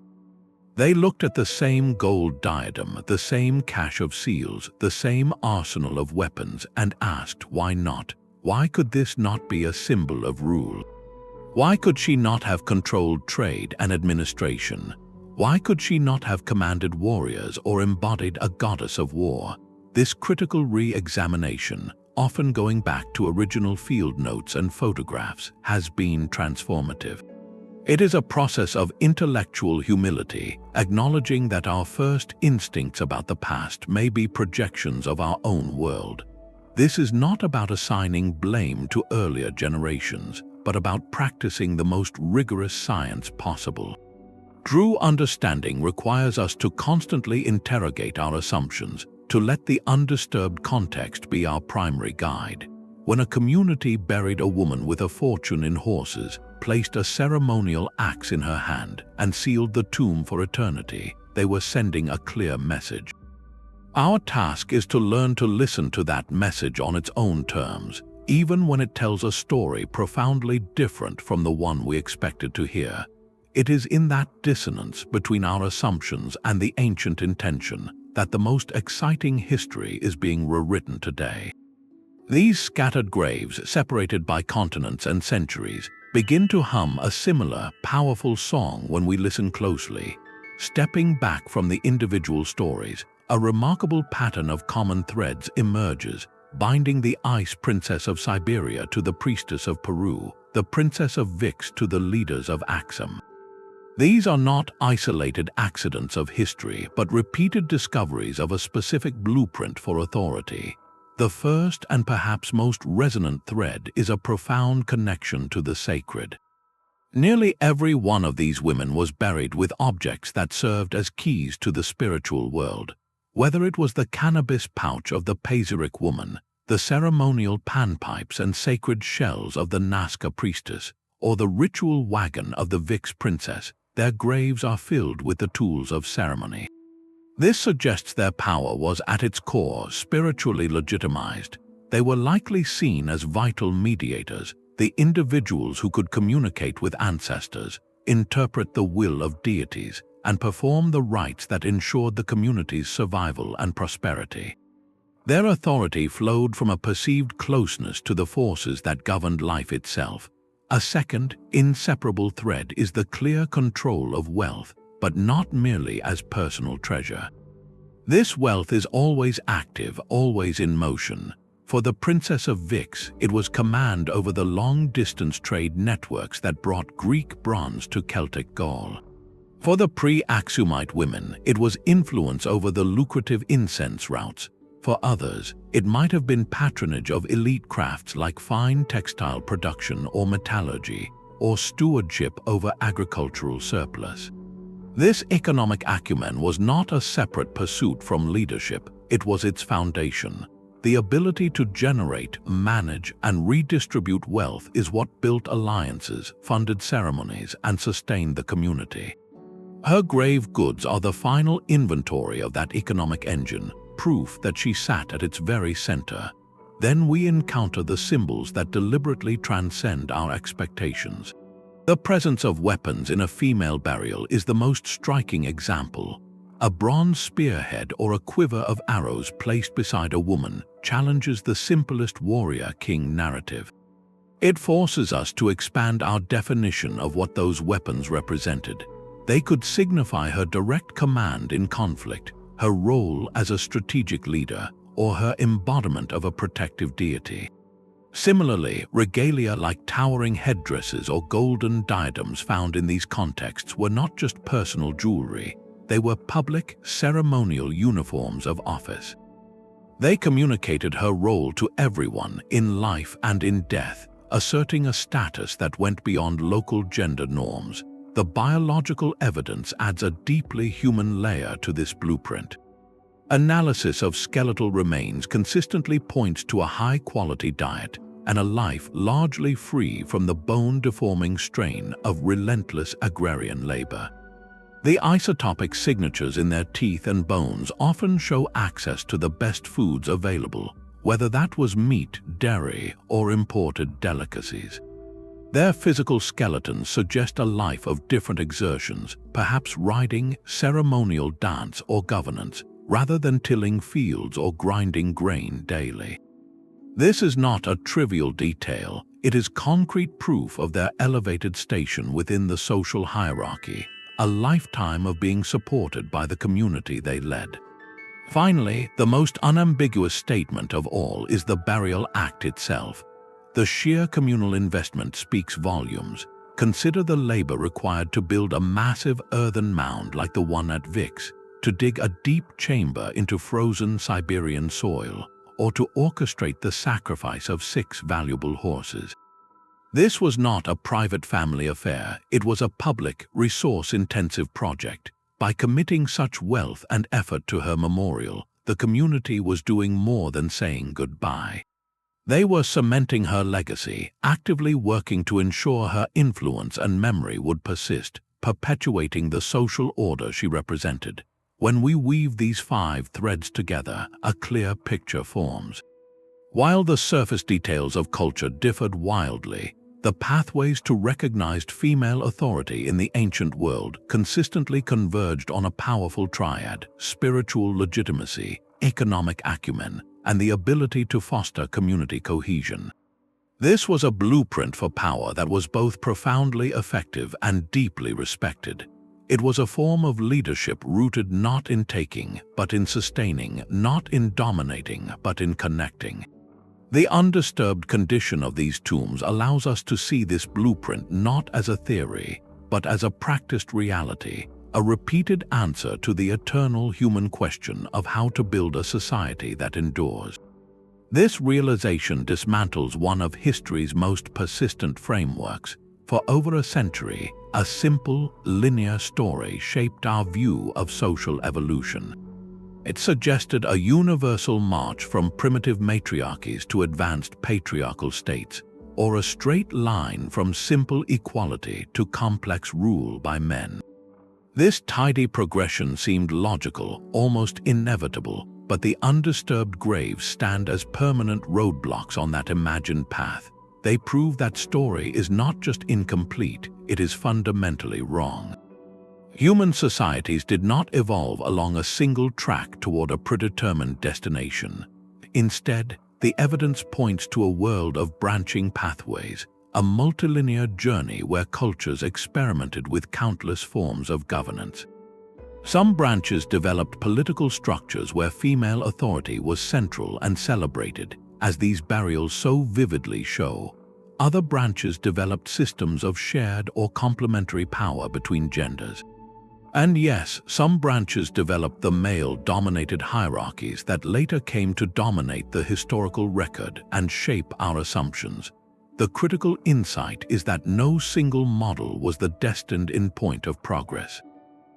They looked at the same gold diadem, the same cache of seals, the same arsenal of weapons, and asked, why not? Why could this not be a symbol of rule? Why could she not have controlled trade and administration? Why could she not have commanded warriors or embodied a goddess of war? This critical re-examination, often going back to original field notes and photographs, has been transformative. It is a process of intellectual humility, acknowledging that our first instincts about the past may be projections of our own world. This is not about assigning blame to earlier generations, but about practicing the most rigorous science possible. True understanding requires us to constantly interrogate our assumptions, to let the undisturbed context be our primary guide. When a community buried a woman with a fortune in horses, placed a ceremonial axe in her hand, and sealed the tomb for eternity, they were sending a clear message. Our task is to learn to listen to that message on its own terms, even when it tells a story profoundly different from the one we expected to hear. It is in that dissonance between our assumptions and the ancient intention that the most exciting history is being rewritten today. These scattered graves, separated by continents and centuries, begin to hum a similar, powerful song when we listen closely. Stepping back from the individual stories, a remarkable pattern of common threads emerges, binding the Ice Princess of Siberia to the Priestess of Peru, the Princess of Vix to the leaders of Axum. These are not isolated accidents of history, but repeated discoveries of a specific blueprint for authority. The first and perhaps most resonant thread is a profound connection to the sacred. Nearly every one of these women was buried with objects that served as keys to the spiritual world. Whether it was the cannabis pouch of the Pazyryk woman, the ceremonial panpipes and sacred shells of the Nasca priestess, or the ritual wagon of the Vix princess, their graves are filled with the tools of ceremony. This suggests their power was at its core spiritually legitimized. They were likely seen as vital mediators, the individuals who could communicate with ancestors, interpret the will of deities, and perform the rites that ensured the community's survival and prosperity. Their authority flowed from a perceived closeness to the forces that governed life itself. A second, inseparable thread is the clear control of wealth, but not merely as personal treasure. This wealth is always active, always in motion. For the Princess of Vix, it was command over the long-distance trade networks that brought Greek bronze to Celtic Gaul. For the pre-Axumite women, it was influence over the lucrative incense routes. For others, it might have been patronage of elite crafts like fine textile production or metallurgy, or stewardship over agricultural surplus. This economic acumen was not a separate pursuit from leadership, it was its foundation. The ability to generate, manage, and redistribute wealth is what built alliances, funded ceremonies, and sustained the community. Her grave goods are the final inventory of that economic engine, proof that she sat at its very center. Then we encounter the symbols that deliberately transcend our expectations. The presence of weapons in a female burial is the most striking example. A bronze spearhead or a quiver of arrows placed beside a woman challenges the simplest warrior-king narrative. It forces us to expand our definition of what those weapons represented. They could signify her direct command in conflict, her role as a strategic leader, or her embodiment of a protective deity. Similarly, regalia like towering headdresses or golden diadems found in these contexts were not just personal jewelry, they were public, ceremonial uniforms of office. They communicated her role to everyone in life and in death, asserting a status that went beyond local gender norms. The biological evidence adds a deeply human layer to this blueprint. Analysis of skeletal remains consistently points to a high-quality diet and a life largely free from the bone-deforming strain of relentless agrarian labor. The isotopic signatures in their teeth and bones often show access to the best foods available, whether that was meat, dairy, or imported delicacies. Their physical skeletons suggest a life of different exertions, perhaps riding, ceremonial dance, or governance, rather than tilling fields or grinding grain daily. This is not a trivial detail, it is concrete proof of their elevated station within the social hierarchy, a lifetime of being supported by the community they led. Finally, the most unambiguous statement of all is the burial act itself. The sheer communal investment speaks volumes. Consider the labor required to build a massive earthen mound like the one at Vix, to dig a deep chamber into frozen Siberian soil, or to orchestrate the sacrifice of 6 valuable horses. This was not a private family affair, it was a public, resource-intensive project. By committing such wealth and effort to her memorial, the community was doing more than saying goodbye. They were cementing her legacy, actively working to ensure her influence and memory would persist, perpetuating the social order she represented. When we weave these 5 threads together, a clear picture forms. While the surface details of culture differed wildly, the pathways to recognized female authority in the ancient world consistently converged on a powerful triad: spiritual legitimacy, economic acumen, and the ability to foster community cohesion. This was a blueprint for power that was both profoundly effective and deeply respected. It was a form of leadership rooted not in taking, but in sustaining, not in dominating, but in connecting. The undisturbed condition of these tombs allows us to see this blueprint not as a theory, but as a practiced reality, a repeated answer to the eternal human question of how to build a society that endures. This realization dismantles one of history's most persistent frameworks. For over a century, a simple, linear story shaped our view of social evolution. It suggested a universal march from primitive matriarchies to advanced patriarchal states, or a straight line from simple equality to complex rule by men. This tidy progression seemed logical, almost inevitable, but the undisturbed graves stand as permanent roadblocks on that imagined path. They prove that story is not just incomplete, it is fundamentally wrong. Human societies did not evolve along a single track toward a predetermined destination. Instead, the evidence points to a world of branching pathways, a multilinear journey where cultures experimented with countless forms of governance. Some branches developed political structures where female authority was central and celebrated, as these burials so vividly show. Other branches developed systems of shared or complementary power between genders. And yes, some branches developed the male-dominated hierarchies that later came to dominate the historical record and shape our assumptions. The critical insight is that no single model was the destined endpoint of progress.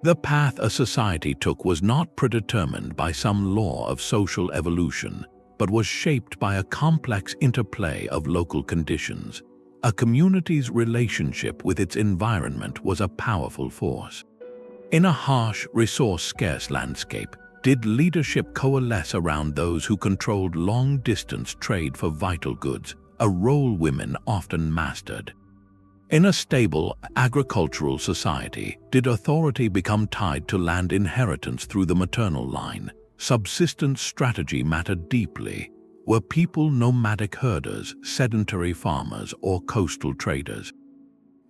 The path a society took was not predetermined by some law of social evolution, but was shaped by a complex interplay of local conditions. A community's relationship with its environment was a powerful force. In a harsh, resource-scarce landscape, did leadership coalesce around those who controlled long-distance trade for vital goods, a role women often mastered? In a stable, agricultural society, did authority become tied to land inheritance through the maternal line? Subsistence strategy mattered deeply. Were people nomadic herders, sedentary farmers, or coastal traders?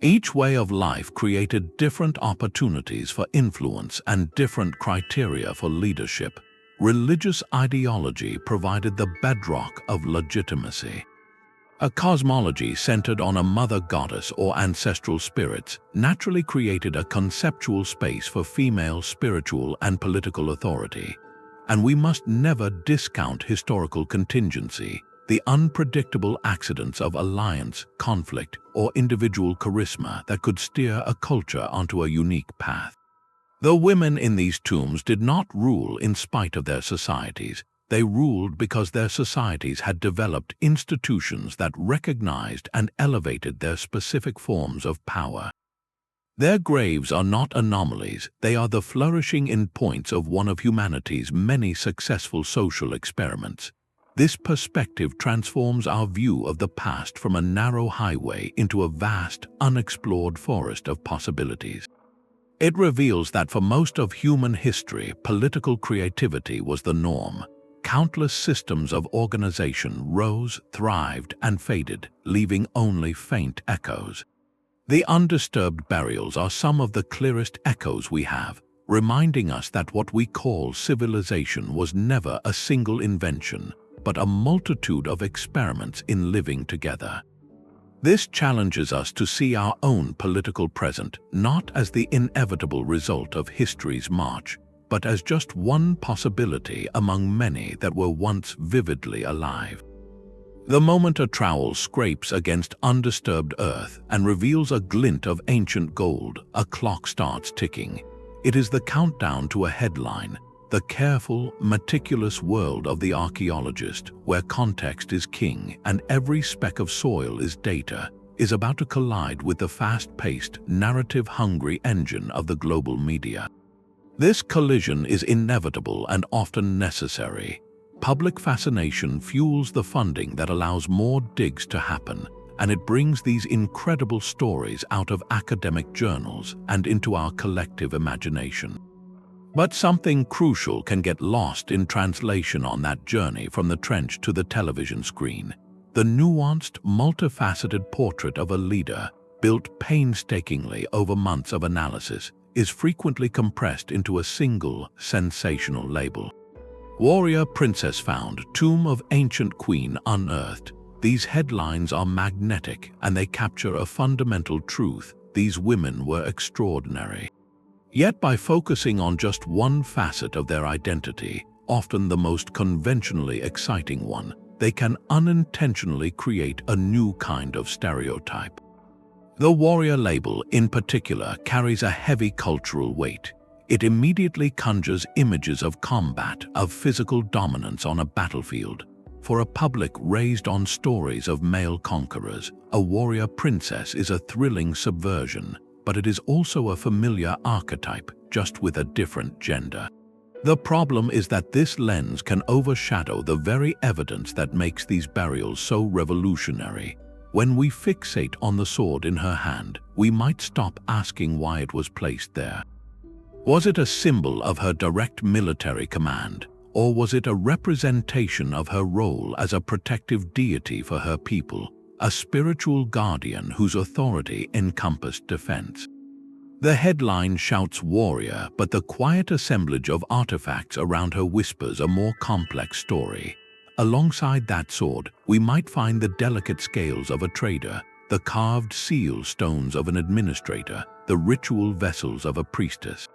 Each way of life created different opportunities for influence and different criteria for leadership. Religious ideology provided the bedrock of legitimacy. A cosmology centered on a mother goddess or ancestral spirits naturally created a conceptual space for female spiritual and political authority. And we must never discount historical contingency, the unpredictable accidents of alliance, conflict, or individual charisma that could steer a culture onto a unique path. The women in these tombs did not rule in spite of their societies. They ruled because their societies had developed institutions that recognized and elevated their specific forms of power. Their graves are not anomalies, they are the flourishing endpoints of one of humanity's many successful social experiments. This perspective transforms our view of the past from a narrow highway into a vast, unexplored forest of possibilities. It reveals that for most of human history, political creativity was the norm. Countless systems of organization rose, thrived, and faded, leaving only faint echoes. The undisturbed burials are some of the clearest echoes we have, reminding us that what we call civilization was never a single invention, but a multitude of experiments in living together. This challenges us to see our own political present not as the inevitable result of history's march, but as just one possibility among many that were once vividly alive. The moment a trowel scrapes against undisturbed earth and reveals a glint of ancient gold, a clock starts ticking. It is the countdown to a headline, the careful, meticulous world of the archaeologist, where context is king and every speck of soil is data, is about to collide with the fast-paced, narrative-hungry engine of the global media. This collision is inevitable and often necessary. Public fascination fuels the funding that allows more digs to happen, and it brings these incredible stories out of academic journals and into our collective imagination. But something crucial can get lost in translation on that journey from the trench to the television screen. The nuanced, multifaceted portrait of a leader, built painstakingly over months of analysis, is frequently compressed into a single, sensational label. Warrior Princess found, Tomb of Ancient Queen unearthed. These headlines are magnetic, and they capture a fundamental truth: these women were extraordinary. Yet by focusing on just one facet of their identity, often the most conventionally exciting one, they can unintentionally create a new kind of stereotype. The warrior label, in particular, carries a heavy cultural weight. It immediately conjures images of combat, of physical dominance on a battlefield. For a public raised on stories of male conquerors, a warrior princess is a thrilling subversion, but it is also a familiar archetype, just with a different gender. The problem is that this lens can overshadow the very evidence that makes these burials so revolutionary. When we fixate on the sword in her hand, we might stop asking why it was placed there. Was it a symbol of her direct military command, or was it a representation of her role as a protective deity for her people, a spiritual guardian whose authority encompassed defense? The headline shouts warrior, but the quiet assemblage of artifacts around her whispers a more complex story. Alongside that sword, we might find the delicate scales of a trader, the carved seal stones of an administrator, the ritual vessels of a priestess.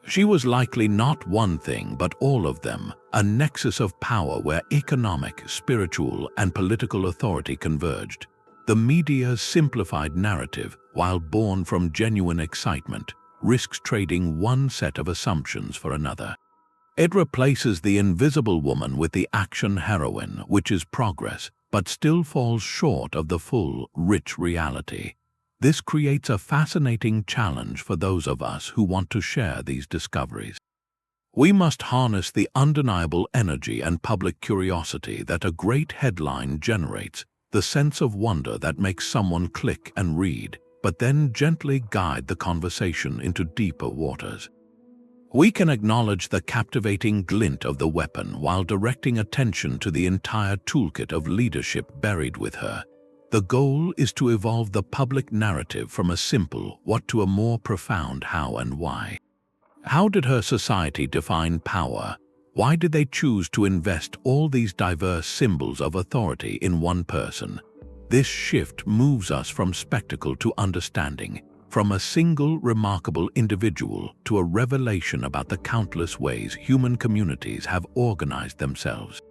She was likely not one thing, but all of them, a nexus of power where economic, spiritual, and political authority converged. The media's simplified narrative, while born from genuine excitement, risks trading one set of assumptions for another. It replaces the invisible woman with the action heroine, which is progress, but still falls short of the full, rich reality. This creates a fascinating challenge for those of us who want to share these discoveries. We must harness the undeniable energy and public curiosity that a great headline generates, the sense of wonder that makes someone click and read, but then gently guide the conversation into deeper waters. We can acknowledge the captivating glint of the weapon while directing attention to the entire toolkit of leadership buried with her. The goal is to evolve the public narrative from a simple what to a more profound how and why. How did her society define power? Why did they choose to invest all these diverse symbols of authority in one person? This shift moves us from spectacle to understanding, from a single remarkable individual to a revelation about the countless ways human communities have organized themselves.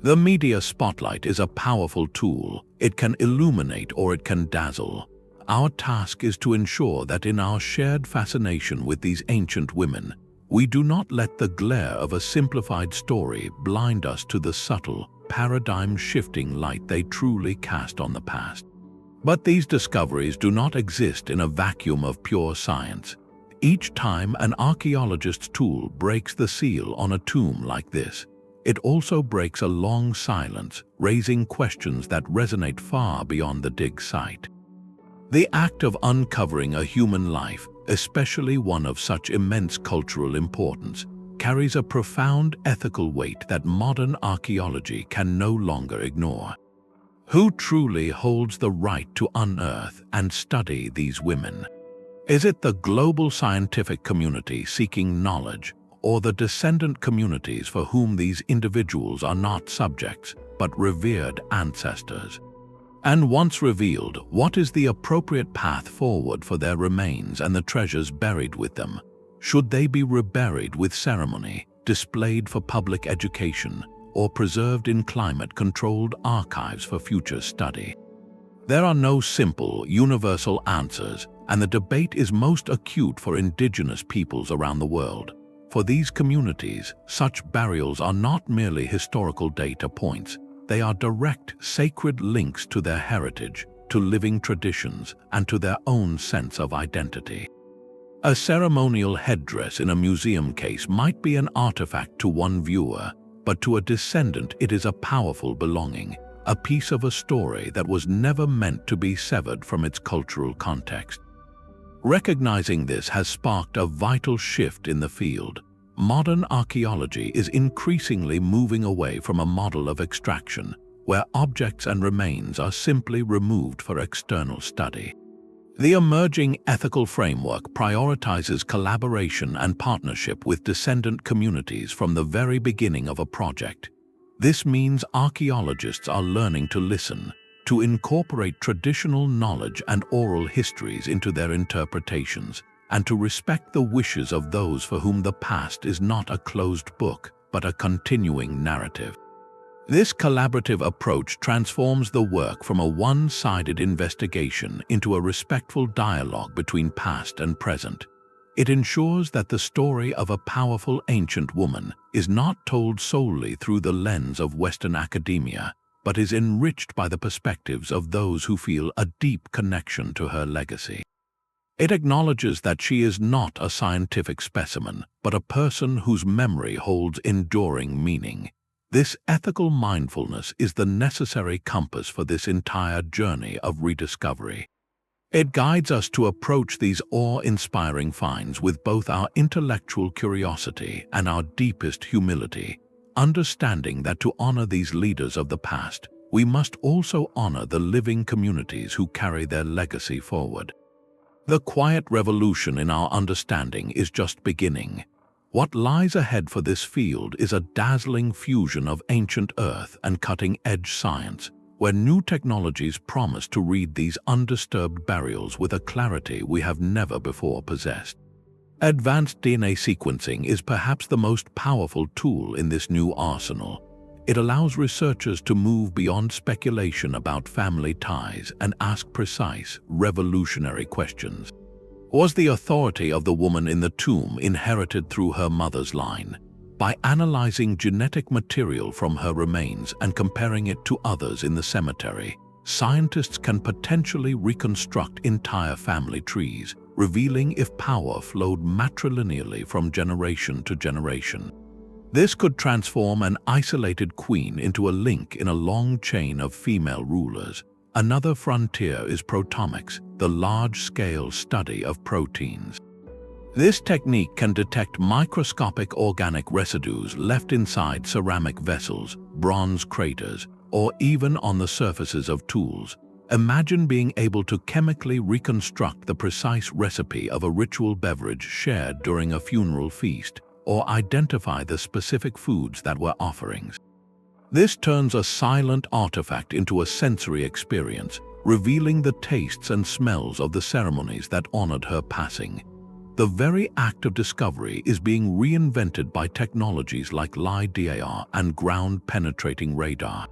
The media spotlight is a powerful tool. It can illuminate or it can dazzle. Our task is to ensure that in our shared fascination with these ancient women, we do not let the glare of a simplified story blind us to the subtle, paradigm-shifting light they truly cast on the past. But these discoveries do not exist in a vacuum of pure science. Each time an archaeologist's tool breaks the seal on a tomb like this, it also breaks a long silence, raising questions that resonate far beyond the dig site. The act of uncovering a human life, especially one of such immense cultural importance, carries a profound ethical weight that modern archaeology can no longer ignore. Who truly holds the right to unearth and study these women? Is it the global scientific community seeking knowledge, or the descendant communities for whom these individuals are not subjects, but revered ancestors? And once revealed, what is the appropriate path forward for their remains and the treasures buried with them? Should they be reburied with ceremony, displayed for public education, or preserved in climate-controlled archives for future study? There are no simple, universal answers, and the debate is most acute for indigenous peoples around the world. For these communities, such burials are not merely historical data points. They are direct, sacred links to their heritage, to living traditions, and to their own sense of identity. A ceremonial headdress in a museum case might be an artifact to one viewer, but to a descendant it is a powerful belonging, a piece of a story that was never meant to be severed from its cultural context. Recognizing this has sparked a vital shift in the field. Modern archaeology is increasingly moving away from a model of extraction, where objects and remains are simply removed for external study. The emerging ethical framework prioritizes collaboration and partnership with descendant communities from the very beginning of a project. This means archaeologists are learning to listen, to incorporate traditional knowledge and oral histories into their interpretations, and to respect the wishes of those for whom the past is not a closed book, but a continuing narrative. This collaborative approach transforms the work from a one-sided investigation into a respectful dialogue between past and present. It ensures that the story of a powerful ancient woman is not told solely through the lens of Western academia, but is enriched by the perspectives of those who feel a deep connection to her legacy. It acknowledges that she is not a scientific specimen, but a person whose memory holds enduring meaning. This ethical mindfulness is the necessary compass for this entire journey of rediscovery. It guides us to approach these awe-inspiring finds with both our intellectual curiosity and our deepest humility, understanding that to honor these leaders of the past, we must also honor the living communities who carry their legacy forward. The quiet revolution in our understanding is just beginning. What lies ahead for this field is a dazzling fusion of ancient earth and cutting-edge science, where new technologies promise to read these undisturbed burials with a clarity we have never before possessed. Advanced DNA sequencing is perhaps the most powerful tool in this new arsenal. It allows researchers to move beyond speculation about family ties and ask precise, revolutionary questions. Was the authority of the woman in the tomb inherited through her mother's line? By analyzing genetic material from her remains and comparing it to others in the cemetery, scientists can potentially reconstruct entire family trees, revealing if power flowed matrilineally from generation to generation. This could transform an isolated queen into a link in a long chain of female rulers. Another frontier is proteomics, the large-scale study of proteins. This technique can detect microscopic organic residues left inside ceramic vessels, bronze craters, or even on the surfaces of tools. Imagine being able to chemically reconstruct the precise recipe of a ritual beverage shared during a funeral feast, or identify the specific foods that were offerings. This turns a silent artifact into a sensory experience, revealing the tastes and smells of the ceremonies that honored her passing. The very act of discovery is being reinvented by technologies like LiDAR and ground-penetrating radar.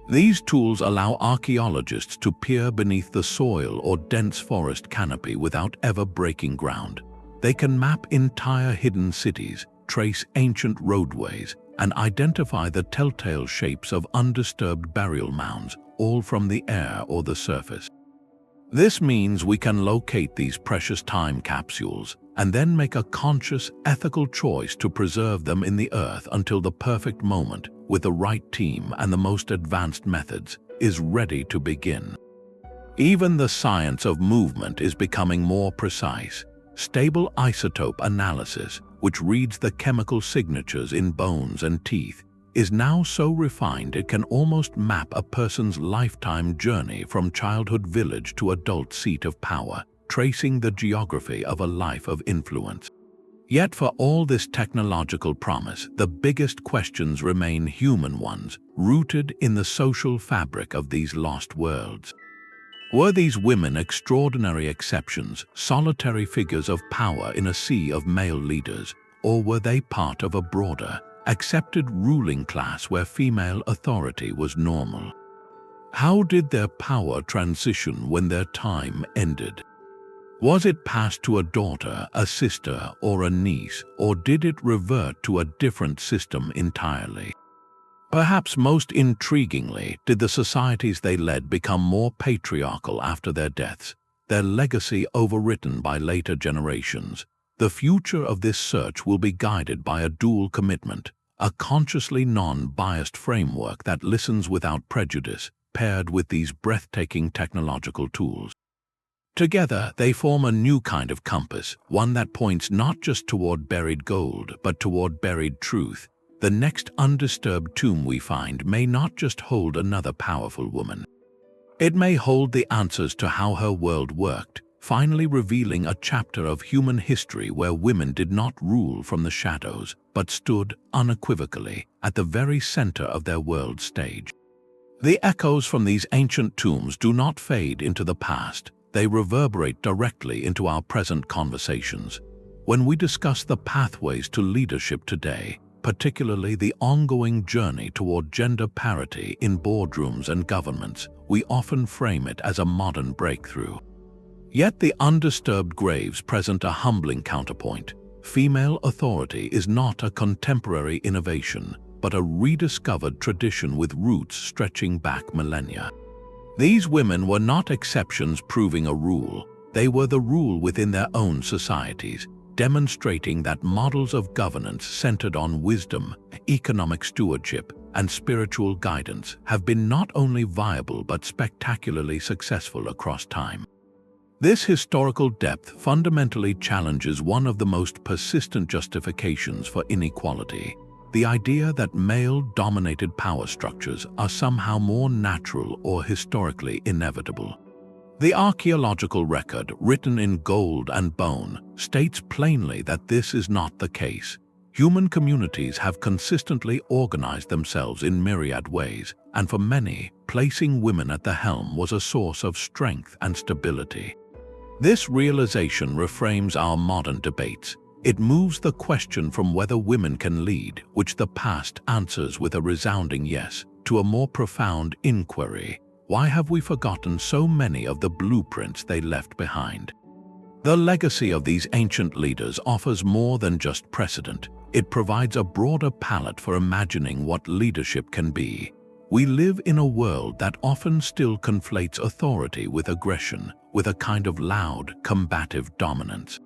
These tools allow archaeologists to peer beneath the soil or dense forest canopy without ever breaking ground. They can map entire hidden cities, trace ancient roadways, and identify the telltale shapes of undisturbed burial mounds, all from the air or the surface. This means we can locate these precious time capsules and then make a conscious, ethical choice to preserve them in the earth until the perfect moment, with the right team and the most advanced methods, is ready to begin. Even the science of movement is becoming more precise. Stable isotope analysis, which reads the chemical signatures in bones and teeth, is now so refined it can almost map a person's lifetime journey from childhood village to adult seat of power, tracing the geography of a life of influence. Yet for all this technological promise, the biggest questions remain human ones, rooted in the social fabric of these lost worlds. Were these women extraordinary exceptions, solitary figures of power in a sea of male leaders, or were they part of a broader, accepted ruling class where female authority was normal? How did their power transition when their time ended? Was it passed to a daughter, a sister, or a niece, or did it revert to a different system entirely? Perhaps most intriguingly, did the societies they led become more patriarchal after their deaths, their legacy overwritten by later generations? The future of this search will be guided by a dual commitment: a consciously non-biased framework that listens without prejudice, paired with these breathtaking technological tools. Together, they form a new kind of compass, one that points not just toward buried gold, but toward buried truth. The next undisturbed tomb we find may not just hold another powerful woman. It may hold the answers to how her world worked, finally revealing a chapter of human history where women did not rule from the shadows, but stood unequivocally at the very center of their world stage. The echoes from these ancient tombs do not fade into the past. They reverberate directly into our present conversations. When we discuss the pathways to leadership today, particularly the ongoing journey toward gender parity in boardrooms and governments, we often frame it as a modern breakthrough. Yet the undisturbed graves present a humbling counterpoint. Female authority is not a contemporary innovation, but a rediscovered tradition with roots stretching back millennia. These women were not exceptions proving a rule. They were the rule within their own societies, demonstrating that models of governance centered on wisdom, economic stewardship, and spiritual guidance have been not only viable but spectacularly successful across time. This historical depth fundamentally challenges one of the most persistent justifications for inequality: the idea that male-dominated power structures are somehow more natural or historically inevitable. The archaeological record, written in gold and bone, states plainly that this is not the case. Human communities have consistently organized themselves in myriad ways, and for many, placing women at the helm was a source of strength and stability. This realization reframes our modern debates. It moves the question from whether women can lead, which the past answers with a resounding yes, to a more profound inquiry: why have we forgotten so many of the blueprints they left behind? The legacy of these ancient leaders offers more than just precedent. It provides a broader palette for imagining what leadership can be. We live in a world that often still conflates authority with aggression, with a kind of loud, combative dominance.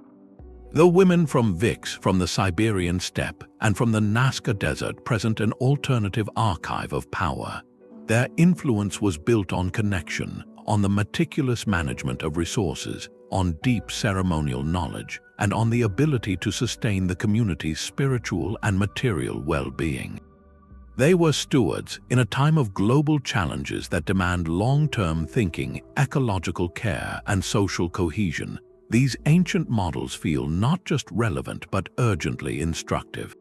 The women from Vix, from the Siberian steppe, and from the Nasca desert present an alternative archive of power. Their influence was built on connection, on the meticulous management of resources, on deep ceremonial knowledge, and on the ability to sustain the community's spiritual and material well-being. They were stewards in a time of global challenges that demand long-term thinking, ecological care, and social cohesion. These ancient models feel not just relevant but urgently instructive.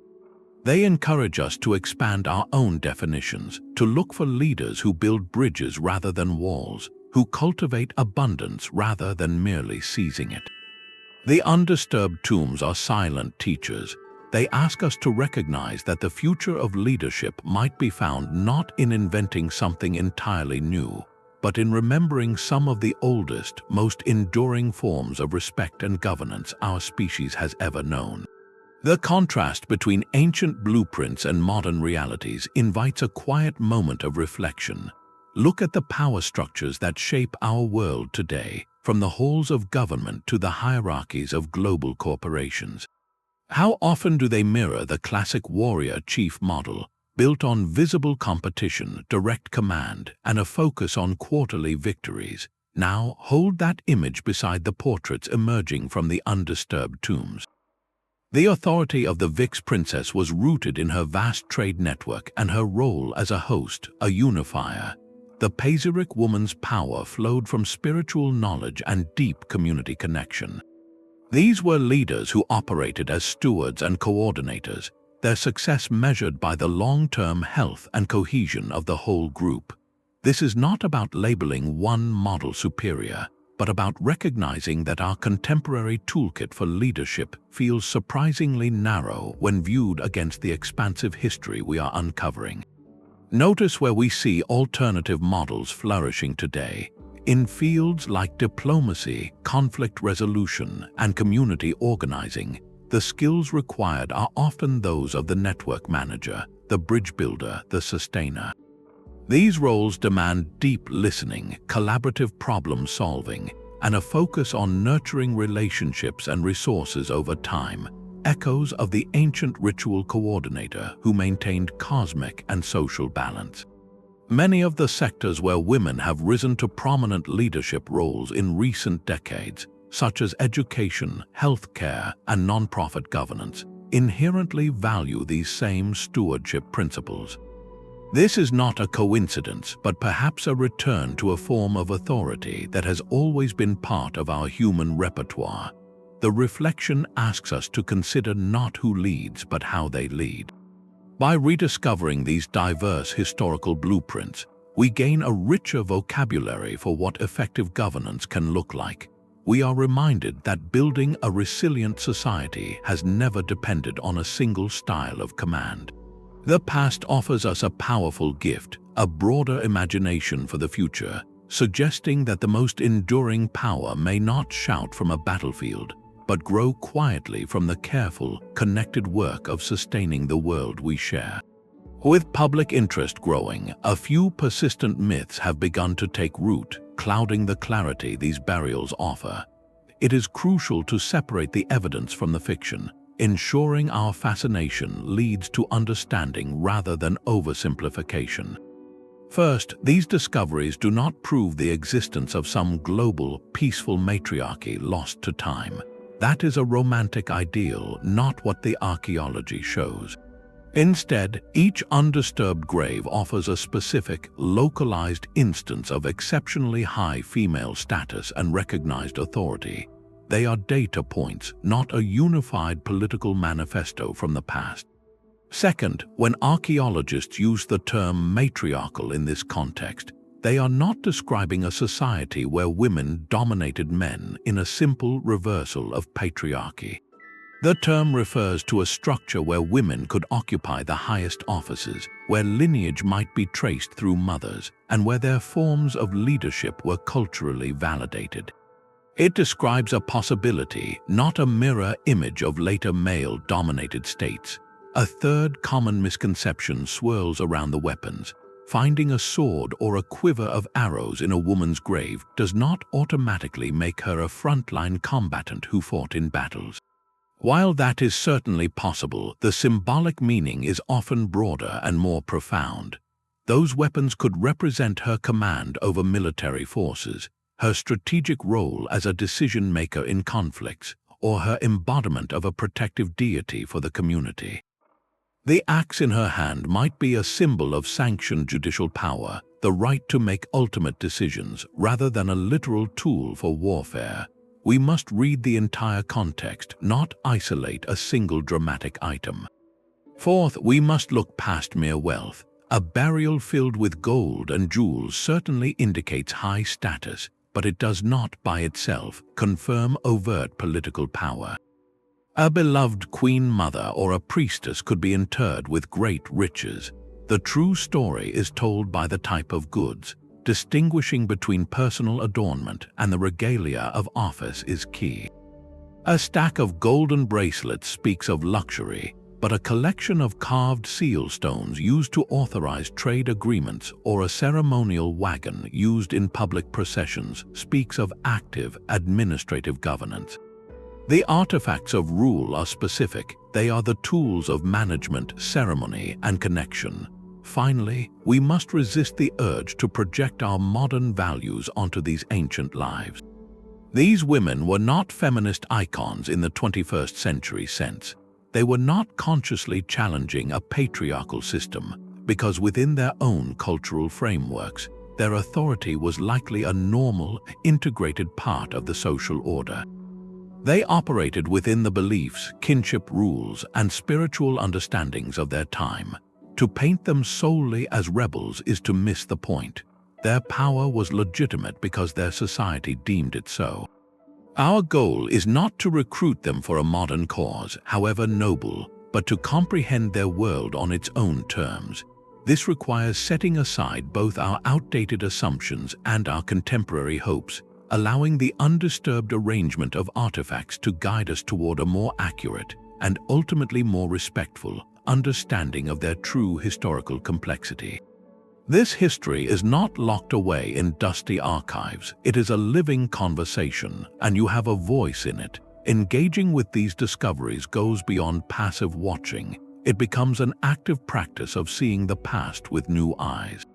They encourage us to expand our own definitions, to look for leaders who build bridges rather than walls, who cultivate abundance rather than merely seizing it. The undisturbed tombs are silent teachers. They ask us to recognize that the future of leadership might be found not in inventing something entirely new, but in remembering some of the oldest, most enduring forms of respect and governance our species has ever known. The contrast between ancient blueprints and modern realities invites a quiet moment of reflection. Look at the power structures that shape our world today, from the halls of government to the hierarchies of global corporations. How often do they mirror the classic warrior chief model, built on visible competition, direct command, and a focus on quarterly victories? Now hold that image beside the portraits emerging from the undisturbed tombs. The authority of the Vix princess was rooted in her vast trade network and her role as a host, a unifier. The Pazyryk woman's power flowed from spiritual knowledge and deep community connection. These were leaders who operated as stewards and coordinators, their success measured by the long-term health and cohesion of the whole group. This is not about labeling one model superior, but about recognizing that our contemporary toolkit for leadership feels surprisingly narrow when viewed against the expansive history we are uncovering. Notice where we see alternative models flourishing today. In fields like diplomacy, conflict resolution, and community organizing, the skills required are often those of the network manager, the bridge builder, the sustainer. These roles demand deep listening, collaborative problem solving, and a focus on nurturing relationships and resources over time. echoes of the ancient ritual coordinator who maintained cosmic and social balance. Many of the sectors where women have risen to prominent leadership roles in recent decades, such as education, healthcare, and nonprofit governance, inherently value these same stewardship principles. This is not a coincidence, but perhaps a return to a form of authority that has always been part of our human repertoire. The reflection asks us to consider not who leads, but how they lead. By rediscovering these diverse historical blueprints, we gain a richer vocabulary for what effective governance can look like. We are reminded that building a resilient society has never depended on a single style of command. The past offers us a powerful gift, a broader imagination for the future, suggesting that the most enduring power may not shout from a battlefield, but grow quietly from the careful, connected work of sustaining the world we share. With public interest growing, a few persistent myths have begun to take root, clouding the clarity these burials offer. It is crucial to separate the evidence from the fiction, ensuring our fascination leads to understanding rather than oversimplification. First, these discoveries do not prove the existence of some global, peaceful matriarchy lost to time. That is a romantic ideal, not what the archaeology shows. Instead, each undisturbed grave offers a specific, localized instance of exceptionally high female status and recognized authority. They are data points, not a unified political manifesto from the past. Second, when archaeologists use the term matriarchal in this context, they are not describing a society where women dominated men in a simple reversal of patriarchy. The term refers to a structure where women could occupy the highest offices, where lineage might be traced through mothers, and where their forms of leadership were culturally validated. It describes a possibility, not a mirror image of later male-dominated states. A third common misconception swirls around the weapons. Finding a sword or a quiver of arrows in a woman's grave does not automatically make her a frontline combatant who fought in battles. While that is certainly possible, the symbolic meaning is often broader and more profound. Those weapons could represent her command over military forces, her strategic role as a decision-maker in conflicts, or her embodiment of a protective deity for the community. The axe in her hand might be a symbol of sanctioned judicial power, the right to make ultimate decisions, rather than a literal tool for warfare. We must read the entire context, not isolate a single dramatic item. Fourth, we must look past mere wealth. A burial filled with gold and jewels certainly indicates high status, but it does not by itself confirm overt political power. A beloved queen mother or a priestess could be interred with great riches. The true story is told by the type of goods. Distinguishing between personal adornment and the regalia of office is key. A stack of golden bracelets speaks of luxury, but a collection of carved seal stones used to authorize trade agreements or a ceremonial wagon used in public processions speaks of active administrative governance. The artifacts of rule are specific. They are the tools of management, ceremony, and connection. Finally, we must resist the urge to project our modern values onto these ancient lives. These women were not feminist icons in the 21st century sense. They were not consciously challenging a patriarchal system, because within their own cultural frameworks, their authority was likely a normal, integrated part of the social order. They operated within the beliefs, kinship rules, and spiritual understandings of their time. To paint them solely as rebels is to miss the point. Their power was legitimate because their society deemed it so. Our goal is not to recruit them for a modern cause, however noble, but to comprehend their world on its own terms. This requires setting aside both our outdated assumptions and our contemporary hopes, allowing the undisturbed arrangement of artifacts to guide us toward a more accurate and ultimately more respectful understanding of their true historical complexity. This history is not locked away in dusty archives. It is a living conversation, and you have a voice in it. engaging with these discoveries goes beyond passive watching. It becomes an active practice of seeing the past with new eyes.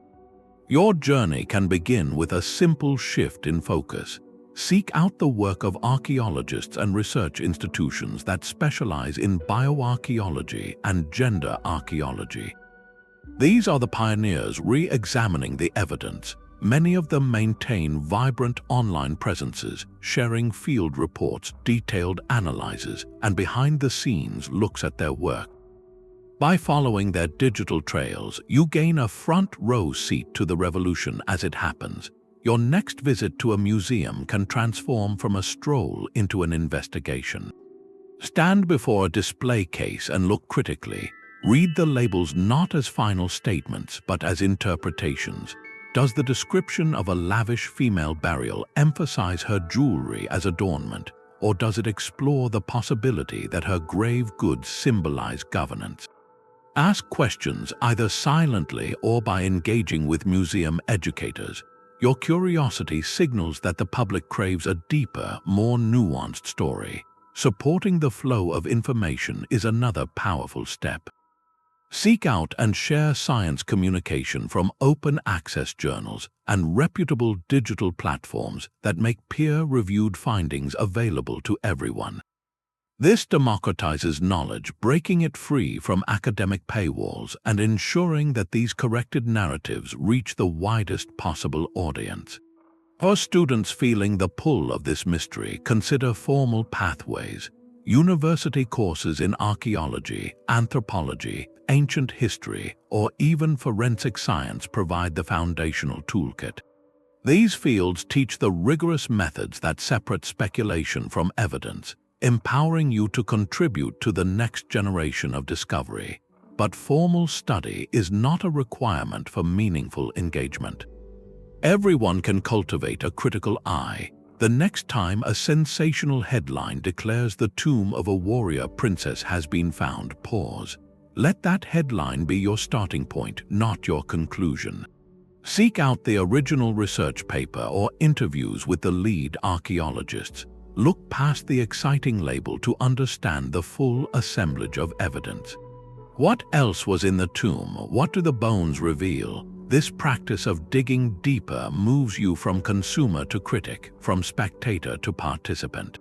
Your journey can begin with a simple shift in focus. Seek out the work of archaeologists and research institutions that specialize in bioarchaeology and gender archaeology. These are the pioneers re-examining the evidence. Many of them maintain vibrant online presences, sharing field reports, detailed analyses, and behind-the-scenes looks at their work. By following their digital trails, you gain a front-row seat to the revolution as it happens. Your next visit to a museum can transform from a stroll into an investigation. Stand before a display case and look critically. Read the labels not as final statements, but as interpretations. Does the description of a lavish female burial emphasize her jewelry as adornment, or does it explore the possibility that her grave goods symbolize governance? Ask questions either silently or by engaging with museum educators. Your curiosity signals that the public craves a deeper, more nuanced story. Supporting the flow of information is another powerful step. Seek out and share science communication from open-access journals and reputable digital platforms that make peer-reviewed findings available to everyone. This democratizes knowledge, breaking it free from academic paywalls and ensuring that these corrected narratives reach the widest possible audience. For students feeling the pull of this mystery, consider formal pathways. University courses in archaeology, anthropology, ancient history, or even forensic science provide the foundational toolkit. These fields teach the rigorous methods that separate speculation from evidence, empowering you to contribute to the next generation of discovery. But formal study is not a requirement for meaningful engagement. Everyone can cultivate a critical eye. The next time a sensational headline declares the tomb of a warrior princess has been found, pause. Let that headline be your starting point, not your conclusion. Seek out the original research paper or interviews with the lead archaeologists. Look past the exciting label to understand the full assemblage of evidence. What else was in the tomb? What do the bones reveal? This practice of digging deeper moves you from consumer to critic, from spectator to participant.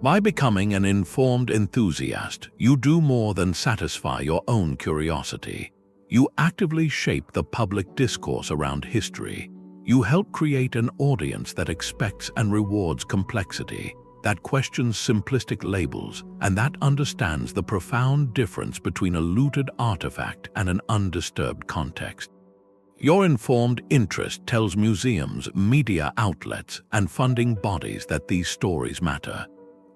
By becoming an informed enthusiast, you do more than satisfy your own curiosity. You actively shape the public discourse around history. You help create an audience that expects and rewards complexity, that questions simplistic labels, and that understands the profound difference between a looted artifact and an undisturbed context. Your informed interest tells museums, media outlets, and funding bodies that these stories matter.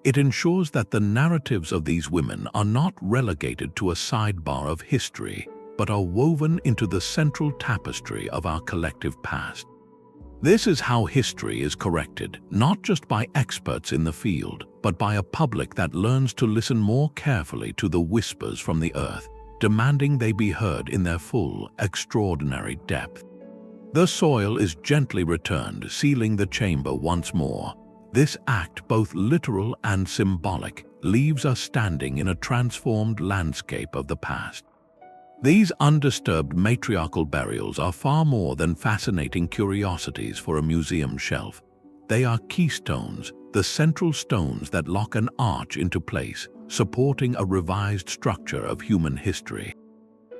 It ensures that the narratives of these women are not relegated to a sidebar of history, but are woven into the central tapestry of our collective past. This is how history is corrected, not just by experts in the field, but by a public that learns to listen more carefully to the whispers from the earth, demanding they be heard in their full, extraordinary depth. The soil is gently returned, sealing the chamber once more. This act, both literal and symbolic, leaves us standing in a transformed landscape of the past. These undisturbed matriarchal burials are far more than fascinating curiosities for a museum shelf. They are keystones, the central stones that lock an arch into place, supporting a revised structure of human history.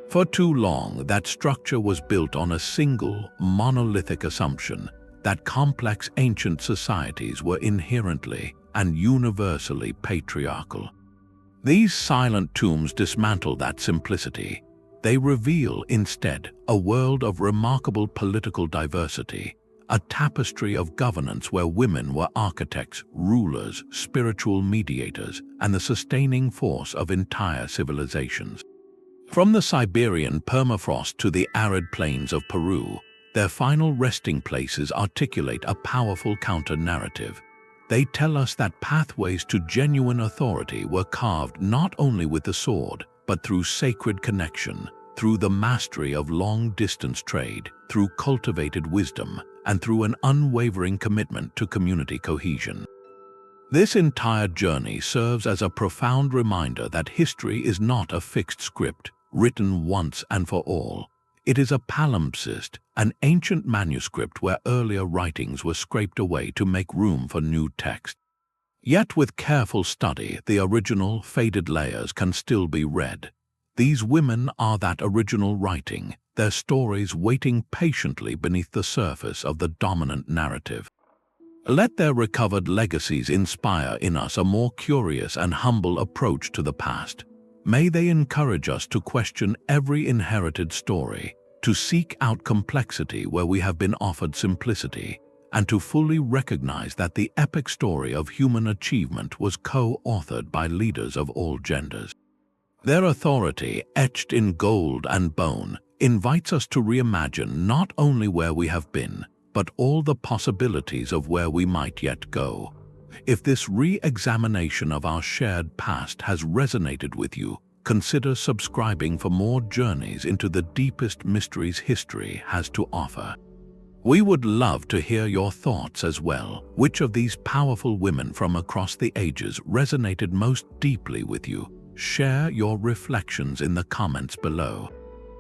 For too long, that structure was built on a single, monolithic assumption that complex ancient societies were inherently and universally patriarchal. These silent tombs dismantle that simplicity. They reveal, instead, a world of remarkable political diversity, a tapestry of governance where women were architects, rulers, spiritual mediators, and the sustaining force of entire civilizations. From the Siberian permafrost to the arid plains of Peru, their final resting places articulate a powerful counter-narrative. They tell us that pathways to genuine authority were carved not only with the sword, but through sacred connection, through the mastery of long-distance trade, through cultivated wisdom, and through an unwavering commitment to community cohesion. This entire journey serves as a profound reminder that history is not a fixed script, written once and for all. It is a palimpsest, an ancient manuscript where earlier writings were scraped away to make room for new text. Yet with careful study, the original, faded layers can still be read. These women are that original writing, their stories waiting patiently beneath the surface of the dominant narrative. Let their recovered legacies inspire in us a more curious and humble approach to the past. May they encourage us to question every inherited story, to seek out complexity where we have been offered simplicity, and to fully recognize that the epic story of human achievement was co-authored by leaders of all genders. Their authority, etched in gold and bone, invites us to reimagine not only where we have been, but all the possibilities of where we might yet go. If this re-examination of our shared past has resonated with you, consider subscribing for more journeys into the deepest mysteries history has to offer. We would love to hear your thoughts as well. Which of these powerful women from across the ages resonated most deeply with you? Share your reflections in the comments below.